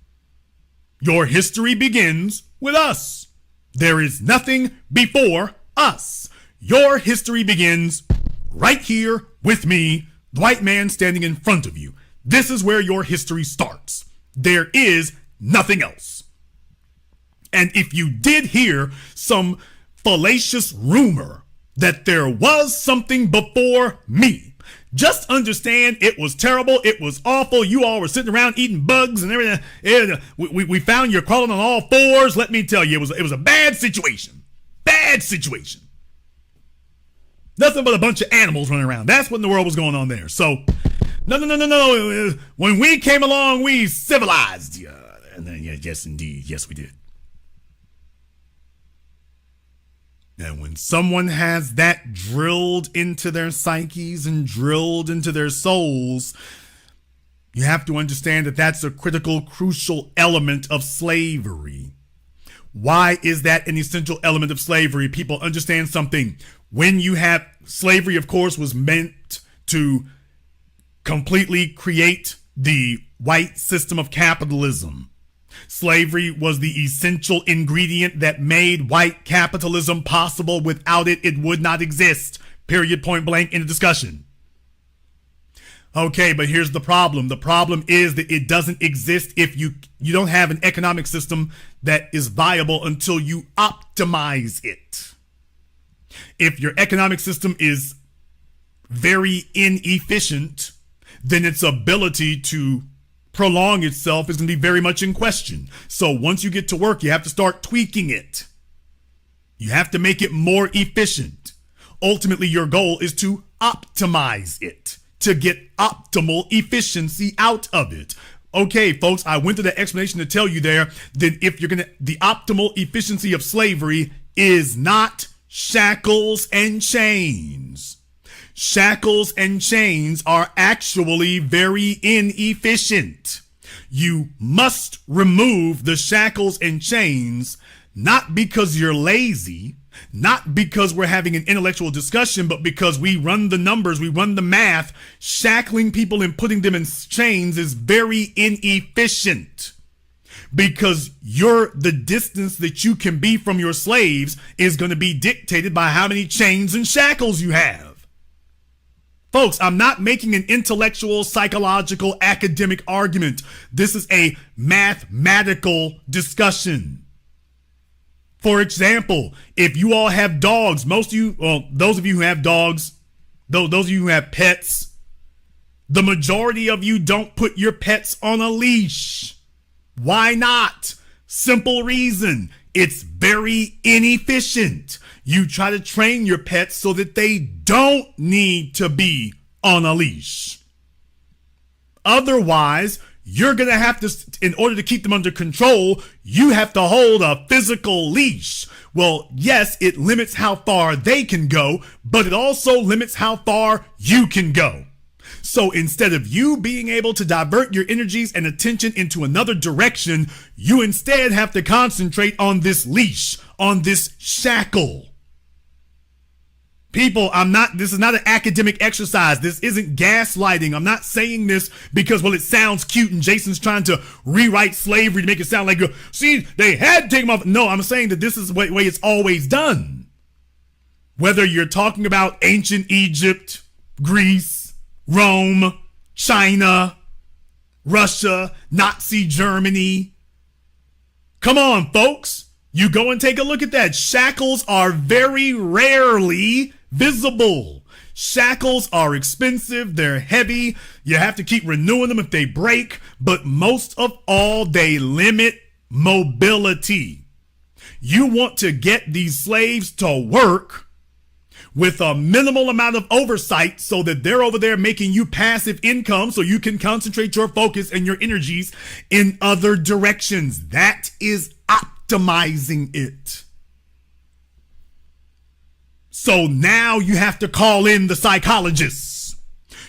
Your history begins with us. There is nothing before us. Your history begins right here with me, the white man standing in front of you. This is where your history starts. There is nothing else. And if you did hear some fallacious rumor that there was something before me, just understand it was terrible. It was awful. You all were sitting around eating bugs and everything. We found you crawling on all fours. Let me tell you, it was a bad situation. Bad situation. Nothing but a bunch of animals running around. That's what in the world was going on there. So, no. When we came along, we civilized you. And then, yes, indeed. Yes, we did. And when someone has that drilled into their psyches and drilled into their souls, you have to understand that that's a critical, crucial element of slavery. Why is that an essential element of slavery? People understand something. When you have slavery, of course, was meant to completely create the white system of capitalism. Slavery was the essential ingredient that made white capitalism possible. Without it, it would not exist. Period, point blank, in the discussion. Okay, but here's the problem. The problem is that it doesn't exist if you don't have an economic system that is viable until you optimize it. If your economic system is very inefficient, then its ability to prolong itself is going to be very much in question. So once you get to work, you have to start tweaking it. You have to make it more efficient. Ultimately, your goal is to optimize it, to get optimal efficiency out of it. Okay, folks, I went to the explanation to tell you there that if you're the optimal efficiency of slavery is not shackles and chains. Shackles and chains are actually very inefficient. You must remove the shackles and chains, not because you're lazy, Not because we're having an intellectual discussion, but because we run the numbers, we run the math. Shackling people and putting them in chains is very inefficient, because the distance that you can be from your slaves is going to be dictated by how many chains and shackles you have. Folks, I'm not making an intellectual, psychological, academic argument. This is a mathematical discussion. For example, if you all have dogs, most of you, well, those of you who have dogs, those of you who have pets, the majority of you don't put your pets on a leash. Why not? Simple reason. It's very inefficient. You try to train your pets so that they don't need to be on a leash. Otherwise, you're going to have to, in order to keep them under control, you have to hold a physical leash. Well, yes, it limits how far they can go, but it also limits how far you can go. So instead of you being able to divert your energies and attention into another direction, you instead have to concentrate on this leash, on this shackle. People, this is not an academic exercise. This isn't gaslighting. I'm not saying this because, well, it sounds cute and Jason's trying to rewrite slavery to make it sound like, see, they had to take them off. No, I'm saying that this is the way it's always done. Whether you're talking about ancient Egypt, Greece, Rome, China, Russia, Nazi Germany. Come on, folks. You go and take a look at that. Shackles are very rarely visible. Shackles are expensive. They're heavy. You have to keep renewing them if they break. But most of all, they limit mobility. You want to get these slaves to work with a minimal amount of oversight so that they're over there making you passive income so you can concentrate your focus and your energies in other directions. That is optimizing it. So now you have to call in the psychologists.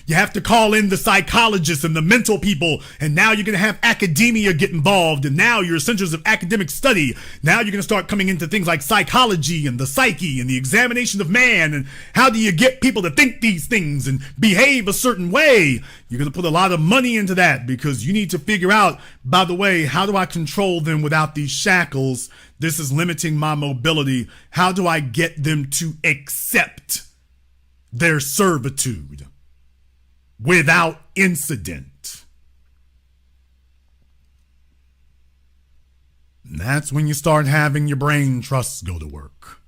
You have to call in the psychologists and the mental people. And now you're going to have academia get involved. And now your centers of academic study. Now you're going to start coming into things like psychology and the psyche and the examination of man. And how do you get people to think these things and behave a certain way? You're going to put a lot of money into that because you need to figure out, by the way, how do I control them without these shackles? This is limiting my mobility. How do I get them to accept their servitude without incident? And that's when you start having your brain trusts go to work.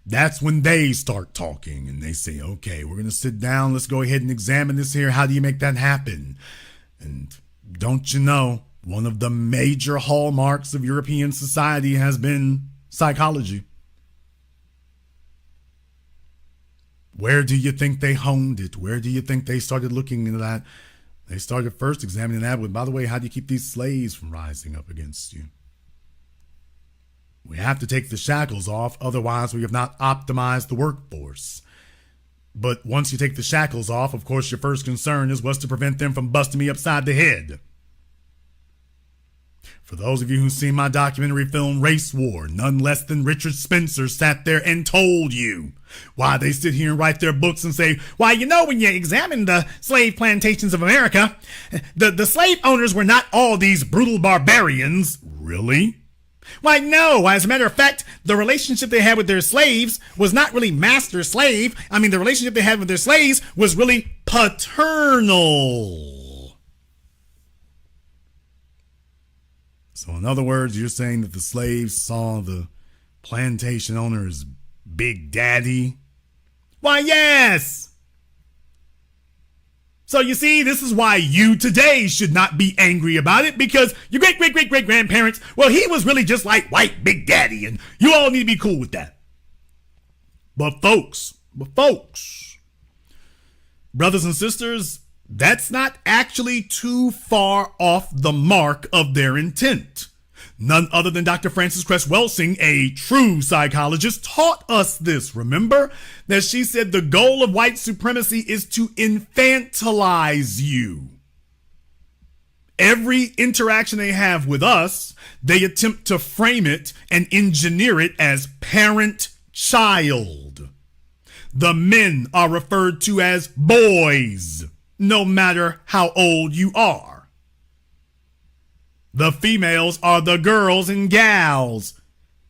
That's when they start talking and they say, okay, we're going to sit down. Let's go ahead and examine this here. How do you make that happen? And don't you know, one of the major hallmarks of European society has been psychology. Where do you think they honed it? Where do you think they started looking into that? They started first examining that with, by the way, how do you keep these slaves from rising up against you? We have to take the shackles off, otherwise we have not optimized the workforce. But once you take the shackles off, of course, your first concern is what's to prevent them from busting me upside the head. For those of you who've seen my documentary film Race War, none less than Richard Spencer sat there and told you why they sit here and write their books and say, why, you know, when you examine the slave plantations of America, the slave owners were not all these brutal barbarians. Really? Why, no. As a matter of fact, the relationship they had with their slaves was not really master-slave. I mean, the relationship they had with their slaves was really paternal. So in other words, you're saying that the slaves saw the plantation owner as Big Daddy? Why, yes! So you see, this is why you today should not be angry about it, because your great-great-great-great-grandparents, well, he was really just like white Big Daddy, and you all need to be cool with that. But folks, brothers and sisters, that's not actually too far off the mark of their intent. None other than Dr. Frances Cress Welsing, a true psychologist, taught us this. Remember that she said the goal of white supremacy is to infantilize you. Every interaction they have with us, they attempt to frame it and engineer it as parent child. The men are referred to as boys, no matter how old you are. The females are the girls and gals,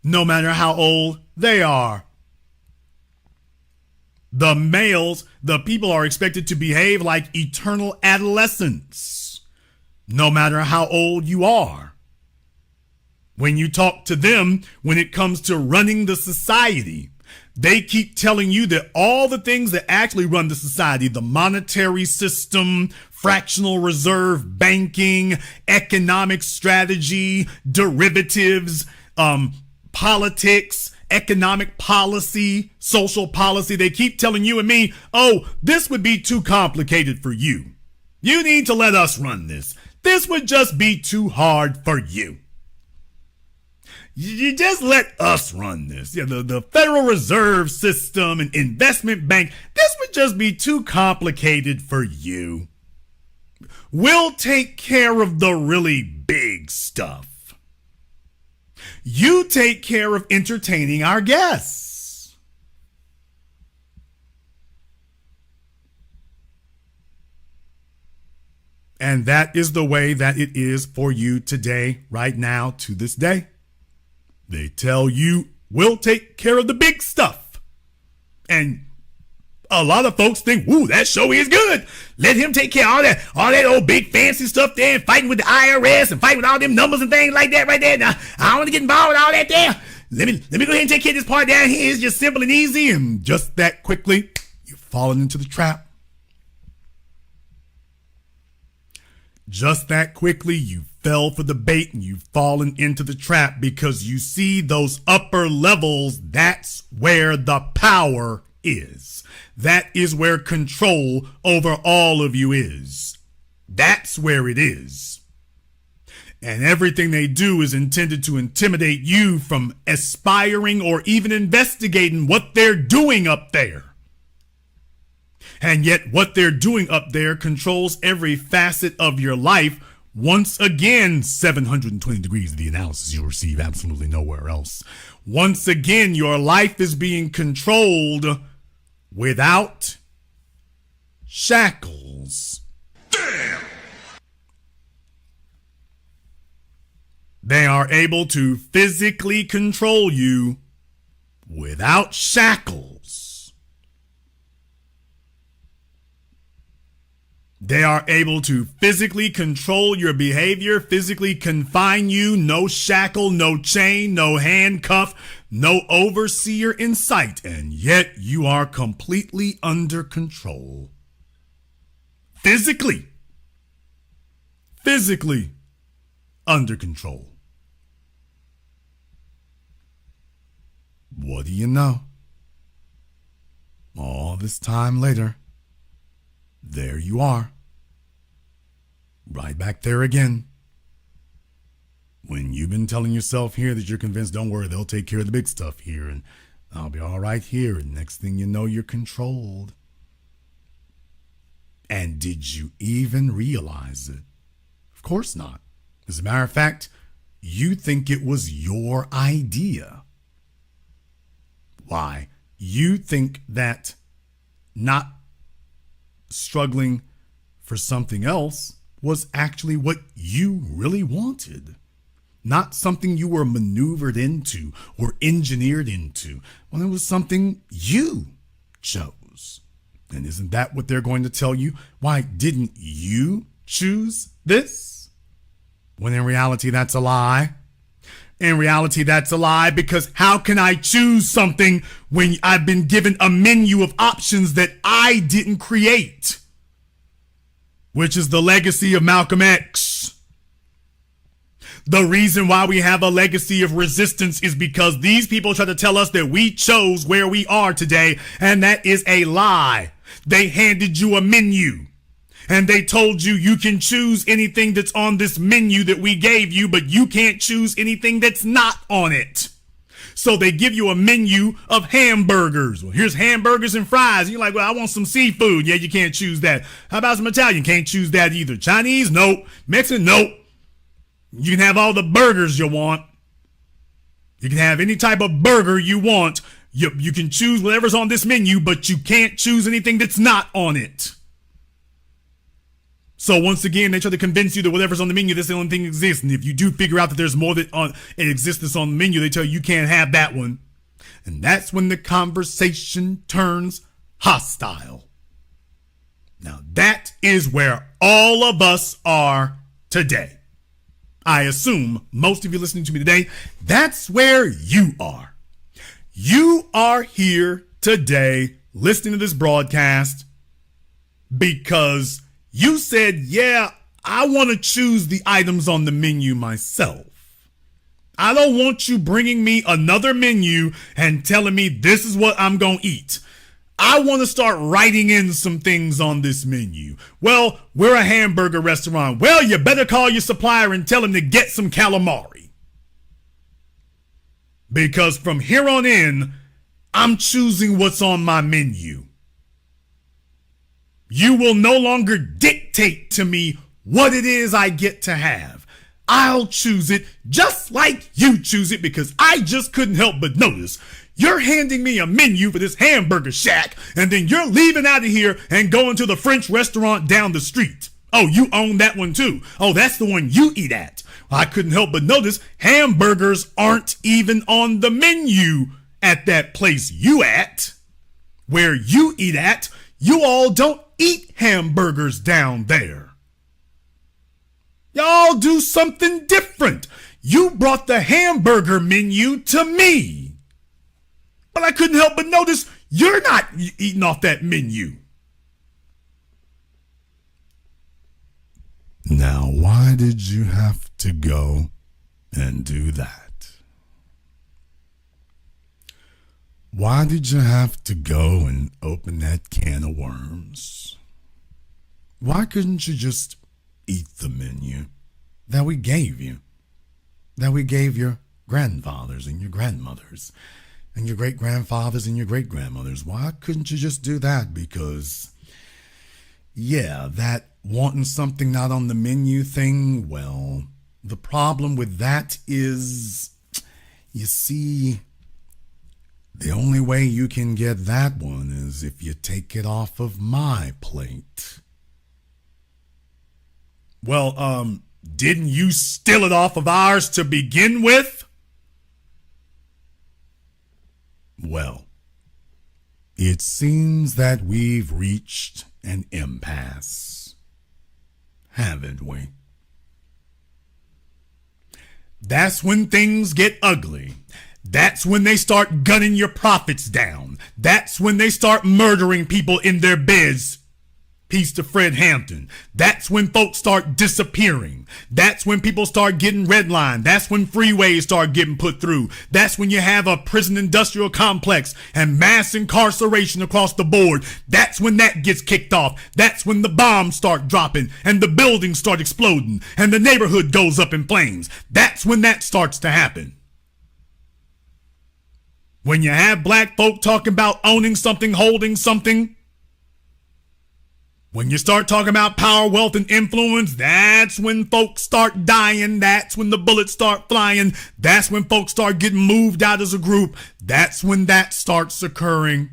no matter how old they are. The males, the people are expected to behave like eternal adolescents, no matter how old you are. When you talk to them, when it comes to running the society, they keep telling you that all the things that actually run the society, the monetary system, fractional reserve banking, economic strategy, derivatives, politics, economic policy, social policy, they keep telling you and me, oh, this would be too complicated for you. You need to let us run this. This would just be too hard for you. You just let us run this. Yeah, the Federal Reserve System and investment bank, this would just be too complicated for you. We'll take care of the really big stuff. You take care of entertaining our guests. And that is the way that it is for you today, right now, to this day. They tell you, we'll take care of the big stuff. And a lot of folks think, woo, that show is good. Let him take care of all that old big fancy stuff there and fighting with the IRS and fighting with all them numbers and things like that right there. Now, I don't want to get involved with all that there. Let me go ahead and take care of this part down here. It's just simple and easy. And just that quickly, you've fallen into the trap. Just that quickly, you fell for the bait and you've fallen into the trap because you see those upper levels, that's where the power is. That is where control over all of you is. That's where it is. And everything they do is intended to intimidate you from aspiring or even investigating what they're doing up there. And yet what they're doing up there controls every facet of your life. Once again, 720 degrees of the analysis you'll receive absolutely nowhere else. Once again, your life is being controlled without shackles. Damn! They are able to physically control you without shackles. They are able to physically control your behavior, physically confine you, no shackle, no chain, no handcuff, no overseer in sight, and yet you are completely under control. Physically under control. What do you know? All this time later, there you are. Right back there again. When you've been telling yourself here that you're convinced, don't worry, they'll take care of the big stuff here and I'll be all right here. And next thing you know, you're controlled. And did you even realize it? Of course not. As a matter of fact, you think it was your idea. Why? You think that not struggling for something else was actually what you really wanted, not something you were maneuvered into or engineered into. Well, it was something you chose. And isn't that what they're going to tell you? Why didn't you choose this? When in reality, that's a lie. In reality, that's a lie, because how can I choose something when I've been given a menu of options that I didn't create? Which is the legacy of Malcolm X. The reason why we have a legacy of resistance is because these people try to tell us that we chose where we are today, and that is a lie. They handed you a menu, and they told you you can choose anything that's on this menu that we gave you, but you can't choose anything that's not on it. So they give you a menu of hamburgers. Well, here's hamburgers and fries. And you're like, well, I want some seafood. Yeah, you can't choose that. How about some Italian? Can't choose that either. Chinese? Nope. Mexican? Nope. You can have all the burgers you want. You can have any type of burger you want. You can choose whatever's on this menu, but you can't choose anything that's not on it. So once again, they try to convince you that whatever's on the menu, that's the only thing that exists. And if you do figure out that there's more that on an existence on the menu, they tell you can't have that one. And that's when the conversation turns hostile. Now that is where all of us are today. I assume most of you listening to me today, that's where you are. You are here today listening to this broadcast because you said, yeah, I want to choose the items on the menu myself. I don't want you bringing me another menu and telling me this is what I'm going to eat. I want to start writing in some things on this menu. Well, we're a hamburger restaurant. Well, you better call your supplier and tell him to get some calamari. Because from here on in, I'm choosing what's on my menu. You will no longer dictate to me what it is I get to have. I'll choose it just like you choose it because I just couldn't help but notice you're handing me a menu for this hamburger shack and then you're leaving out of here and going to the French restaurant down the street. Oh, you own that one too. Oh, that's the one you eat at. I couldn't help but notice hamburgers aren't even on the menu at that place you at. Where you eat at, you all don't eat hamburgers down there. Y'all do something different. You brought the hamburger menu to me. But I couldn't help but notice you're not eating off that menu. Now, why did you have to go and do that? Why did you have to go and open that can of worms? Why couldn't you just eat the menu that we gave you, that we gave your grandfathers and your grandmothers and your great-grandfathers and your great-grandmothers? Why couldn't you just do that? Because, yeah, that wanting something not on the menu thing, well, the problem with that is, you see, the only way you can get that one is if you take it off of my plate. Well, didn't you steal it off of ours to begin with? Well, it seems that we've reached an impasse, haven't we? That's when things get ugly. That's when they start gunning your profits down. That's when they start murdering people in their beds. Peace to Fred Hampton. That's when folks start disappearing. That's when people start getting redlined. That's when freeways start getting put through. That's when you have a prison industrial complex and mass incarceration across the board. That's when that gets kicked off. That's when the bombs start dropping and the buildings start exploding and the neighborhood goes up in flames. That's when that starts to happen. When you have black folk talking about owning something, holding something, when you start talking about power, wealth, and influence, that's when folks start dying. That's when the bullets start flying. That's when folks start getting moved out as a group. That's when that starts occurring.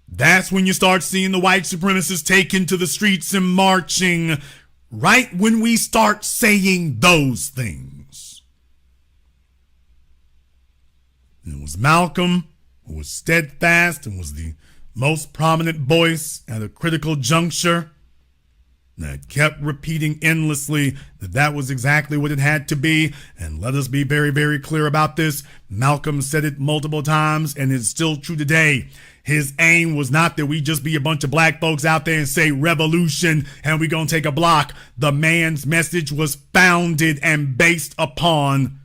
That's when you start seeing the white supremacists taken to the streets and marching. Right when we start saying those things. And it was Malcolm who was steadfast and was the most prominent voice at a critical juncture that kept repeating endlessly that that was exactly what it had to be. And let us be very, very clear about this. Malcolm said it multiple times and it's still true today. His aim was not that we just be a bunch of black folks out there and say revolution and we gonna take a block. The man's message was founded and based upon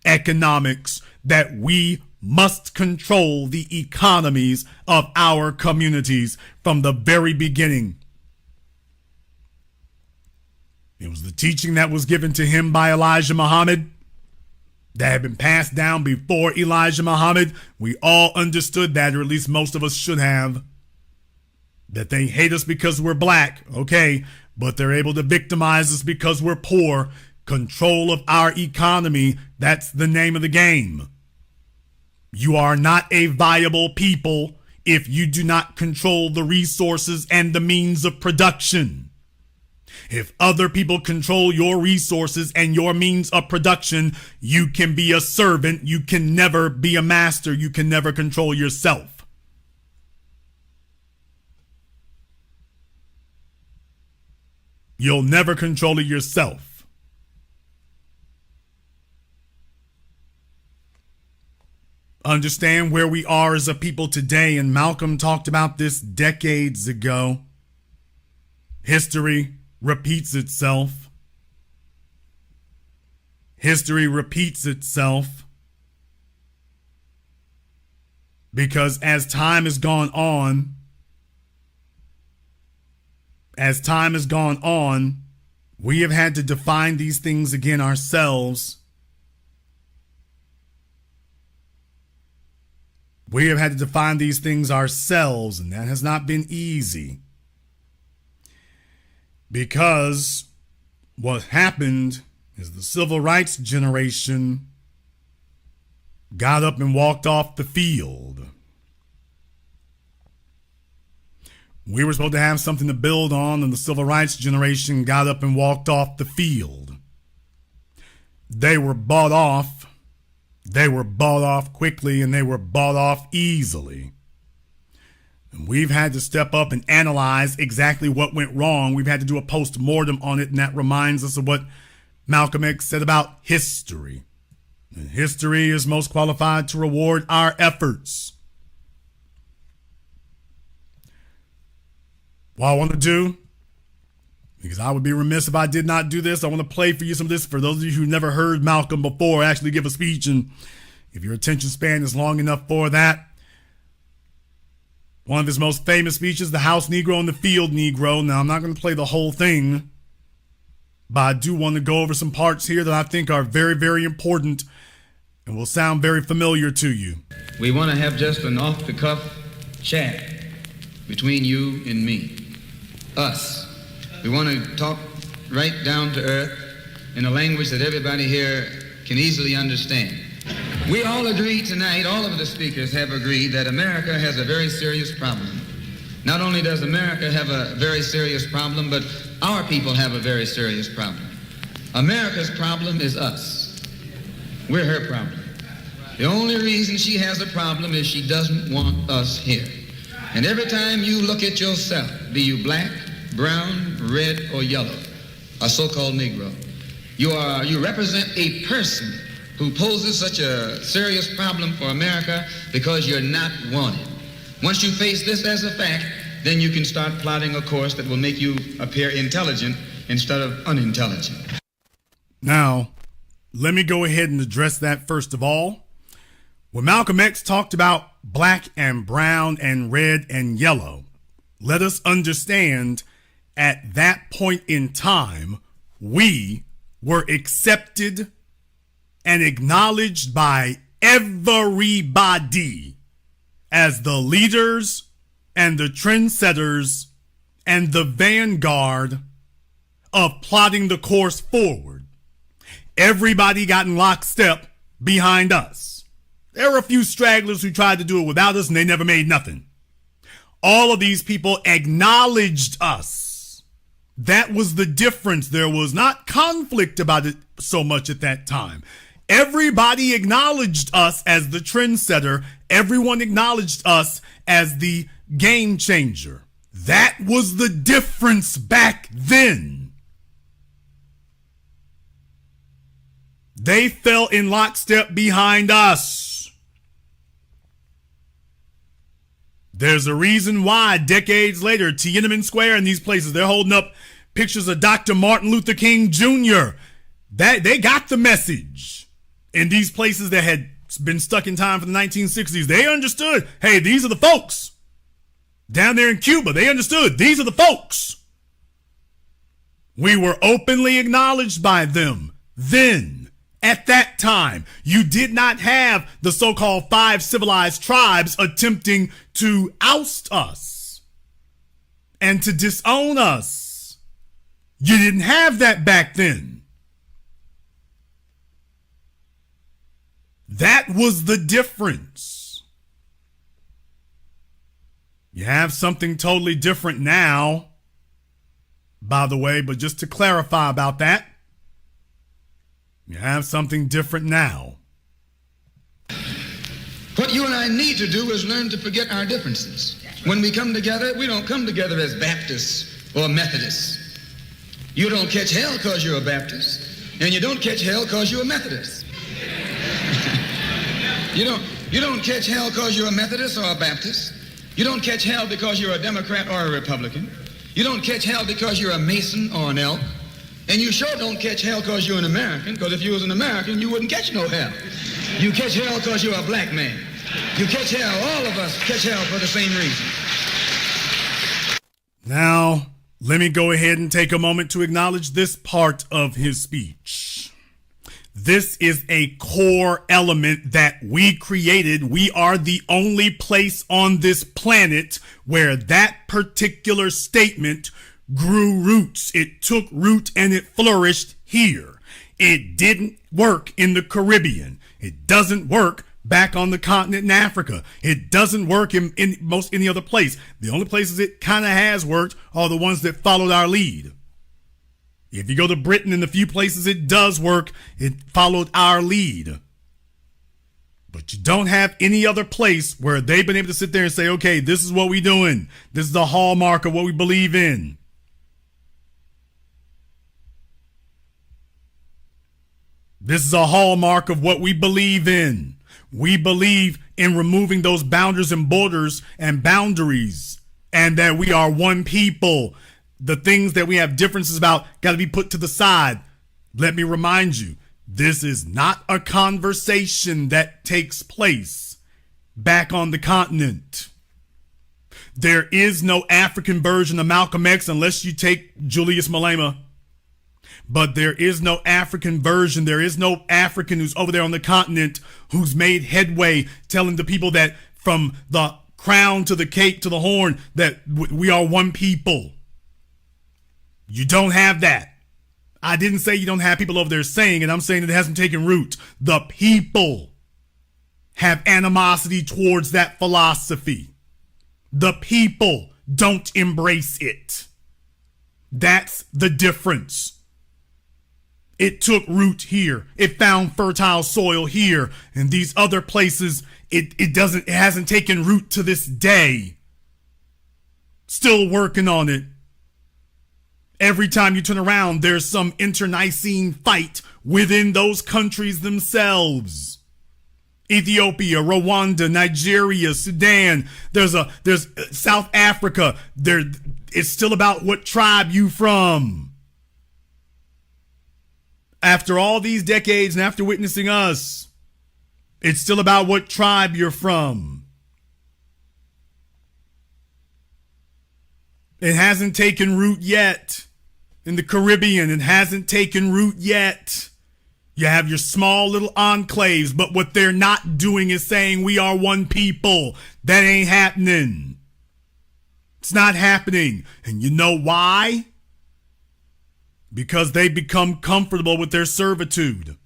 economics, that we must control the economies of our communities from the very beginning. It was the teaching that was given to him by Elijah Muhammad that had been passed down before Elijah Muhammad. We all understood that, or at least most of us should have, that they hate us because we're black, okay, but they're able to victimize us because we're poor. Control of our economy, that's the name of the game. You are not a viable people if you do not control the resources and the means of production. If other people control your resources and your means of production, you can be a servant. You can never be a master. You can never control yourself. You'll never control it yourself. Understand where we are as a people today, and Malcolm talked about this decades ago. History repeats itself. History repeats itself because as time has gone on, we have had to define these things again ourselves. We have had to define these things ourselves, and that has not been easy. Because what happened is the civil rights generation got up and walked off the field. We were supposed to have something to build on, and the civil rights generation got up and walked off the field. They were bought off. They were bought off quickly, and they were bought off easily. And we've had to step up and analyze exactly what went wrong. We've had to do a post-mortem on it, and that reminds us of what Malcolm X said about history. And history is most qualified to reward our efforts. What I want to do, because I would be remiss if I did not do this, I want to play for you some of this for those of you who never heard Malcolm before actually give a speech, and if your attention span is long enough for that. One of his most famous speeches, the House Negro and the Field Negro. Now, I'm not going to play the whole thing, but I do want to go over some parts here that I think are very, very important and will sound very familiar to you. We want to have just an off-the-cuff chat between you and me, us. We want to talk right down to earth in a language that everybody here can easily understand. We all agree tonight, all of the speakers have agreed that America has a very serious problem. Not only does America have a very serious problem, but our people have a very serious problem. America's problem is us. We're her problem. The only reason she has a problem is she doesn't want us here. And every time you look at yourself, be you black, brown, red, or yellow, a so-called Negro, you represent a person who poses such a serious problem for America because you're not wanted. Once you face this as a fact, then you can start plotting a course that will make you appear intelligent instead of unintelligent. Now, let me go ahead and address that first of all. When Malcolm X talked about black and brown and red and yellow, let us understand at that point in time, we were accepted and acknowledged by everybody as the leaders and the trendsetters and the vanguard of plotting the course forward. Everybody got in lockstep behind us. There were a few stragglers who tried to do it without us, and they never made nothing. All of these people acknowledged us. That was the difference. There was not conflict about it so much at that time. Everybody acknowledged us as the trendsetter. Everyone acknowledged us as the game changer. That was the difference back then. They fell in lockstep behind us. There's a reason why decades later, Tiananmen Square and these places, they're holding up pictures of Dr. Martin Luther King Jr. They got the message. In these places that had been stuck in time for the 1960s, they understood, hey, these are the folks. Down there in Cuba, they understood, these are the folks. We were openly acknowledged by them then. At that time, you did not have the so-called 5 civilized tribes attempting to oust us and to disown us. You didn't have that back then. That was the difference. You have something totally different now, by the way, but just to clarify about that, you have something different now. What you and I need to do is learn to forget our differences. When we come together, we don't come together as Baptists or Methodists. You don't catch hell because you're a Baptist, and you don't catch hell because you're a Methodist. You don't catch hell because you're a Methodist or a Baptist. You don't catch hell because you're a Democrat or a Republican. You don't catch hell because you're a Mason or an Elk. And you sure don't catch hell because you're an American, because if you was an American, you wouldn't catch no hell. You catch hell because you're a black man. You catch hell, all of us catch hell for the same reason. Now, let me go ahead and take a moment to acknowledge this part of his speech. This is a core element that we created. We are the only place on this planet where that particular statement grew roots. It took root and it flourished here. It didn't work in the Caribbean. It doesn't work back on the continent in Africa. It doesn't work in most any other place. The only places it kind of has worked are the ones that followed our lead. If you go to Britain and the few places it does work, it followed our lead. But you don't have any other place where they've been able to sit there and say, okay, this is what we're doing. This is the hallmark of what we believe in. This is a hallmark of what we believe in. We believe in removing those boundaries and borders and boundaries, and that we are one people. The things that we have differences about got to be put to the side. Let me remind you, this is not a conversation that takes place back on the continent. There is no African version of Malcolm X unless you take Julius Malema. But there is no African version. There is no African who's over there on the continent who's made headway telling the people that from the crown to the cape to the horn that we are one people. You don't have that. I didn't say you don't have people over there saying it. I'm saying it hasn't taken root. The people have animosity towards that philosophy. The people don't embrace it. That's the difference. It took root here. It found fertile soil here. And these other places, it hasn't taken root to this day. Still working on it. Every time you turn around, there's some internecine fight within those countries themselves. Ethiopia, Rwanda, Nigeria, Sudan. There's South Africa. It's still about what tribe you from. After all these decades and after witnessing us, it's still about what tribe you're from. It hasn't taken root yet. In the Caribbean, it hasn't taken root yet. You have your small little enclaves, but what they're not doing is saying we are one people. That ain't happening. It's not happening. And you know why? Because they become comfortable with their servitude.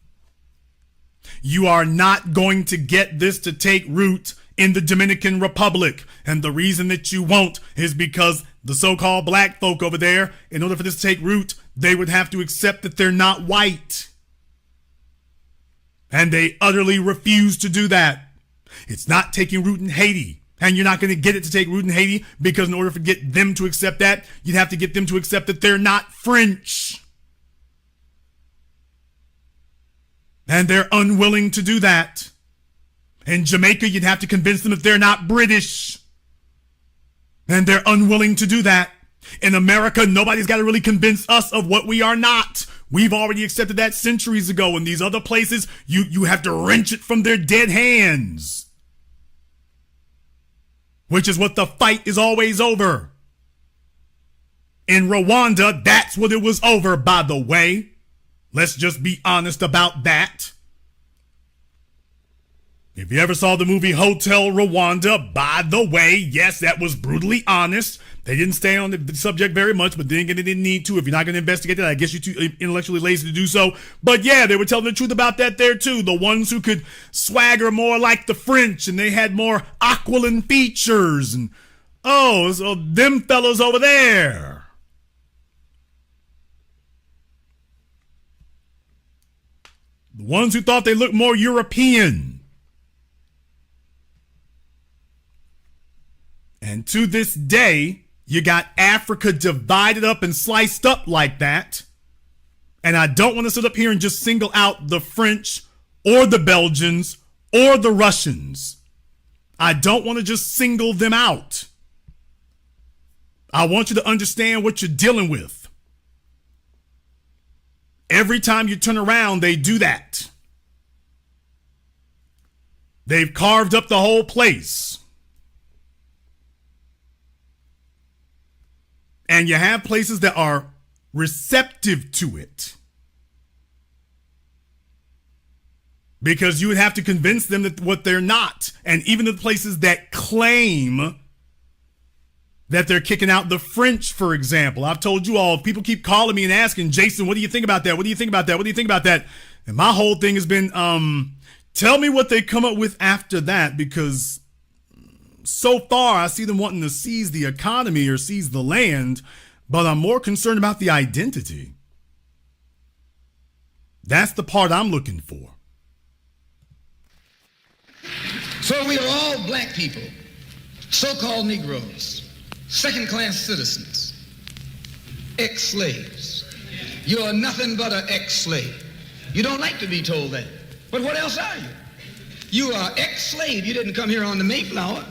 You are not going to get this to take root in the Dominican Republic. And the reason that you won't is because the so-called black folk over there, in order for this to take root, they would have to accept that they're not white. And they utterly refuse to do that. It's not taking root in Haiti. And you're not going to get it to take root in Haiti because in order to get them to accept that, you'd have to get them to accept that they're not French. And they're unwilling to do that. In Jamaica, you'd have to convince them that they're not British. And they're unwilling to do that. In America, nobody's got to really convince us of what we are not. We've already accepted that centuries ago. In these other places, you have to wrench it from their dead hands. Which is what the fight is always over. In Rwanda, that's what it was over, by the way. Let's just be honest about that. If you ever saw the movie Hotel Rwanda, by the way, yes, that was brutally honest. They didn't stay on the subject very much, but then again, they didn't need to. If you're not going to investigate that, I guess you're too intellectually lazy to do so. But yeah, they were telling the truth about that there too. The ones who could swagger more like the French, and they had more aquiline features, and oh, so them fellows over there. The ones who thought they looked more European. And to this day, you got Africa divided up and sliced up like that. And I don't want to sit up here and just single out the French or the Belgians or the Russians. I don't want to just single them out. I want you to understand what you're dealing with. Every time you turn around, they do that. They've carved up the whole place. And you have places that are receptive to it. Because you would have to convince them that what they're not. And even the places that claim that they're kicking out the French, for example. I've told you all, people keep calling me and asking, Jason, what do you think about that? What do you think about that? What do you think about that? And my whole thing has been, tell me what they come up with after that, because so far I see them wanting to seize the economy or seize the land, but I'm more concerned about the identity. That's the part I'm looking for. So we are all black people, so-called Negroes, second-class citizens, ex-slaves. You are nothing but an ex-slave. You don't like to be told that. But what else are you? You are ex-slave. You didn't come here on the Mayflower.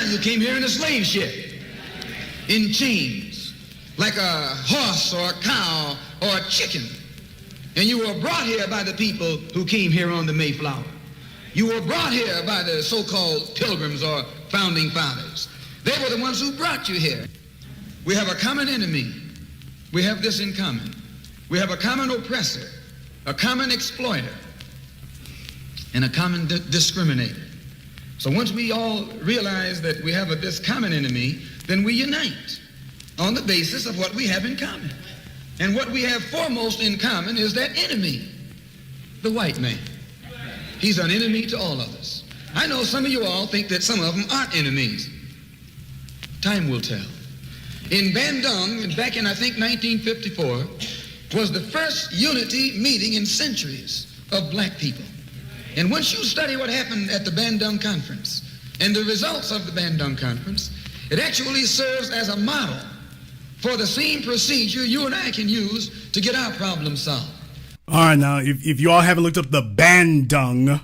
You came here in a slave ship, in chains, like a horse or a cow or a chicken. And you were brought here by the people who came here on the Mayflower. You were brought here by the so-called pilgrims or founding fathers. They were the ones who brought you here. We have a common enemy. We have this in common. We have a common oppressor, a common exploiter, and a common discriminator. So once we all realize that we have this common enemy, then we unite on the basis of what we have in common. And what we have foremost in common is that enemy, the white man. He's an enemy to all of us. I know some of you all think that some of them aren't enemies. Time will tell. In Bandung, back in I think 1954, was the first unity meeting in centuries of black people. And once you study what happened at the Bandung Conference and the results of the Bandung Conference, it actually serves as a model for the same procedure you and I can use to get our problems solved. All right, now, if you all haven't looked up the Bandung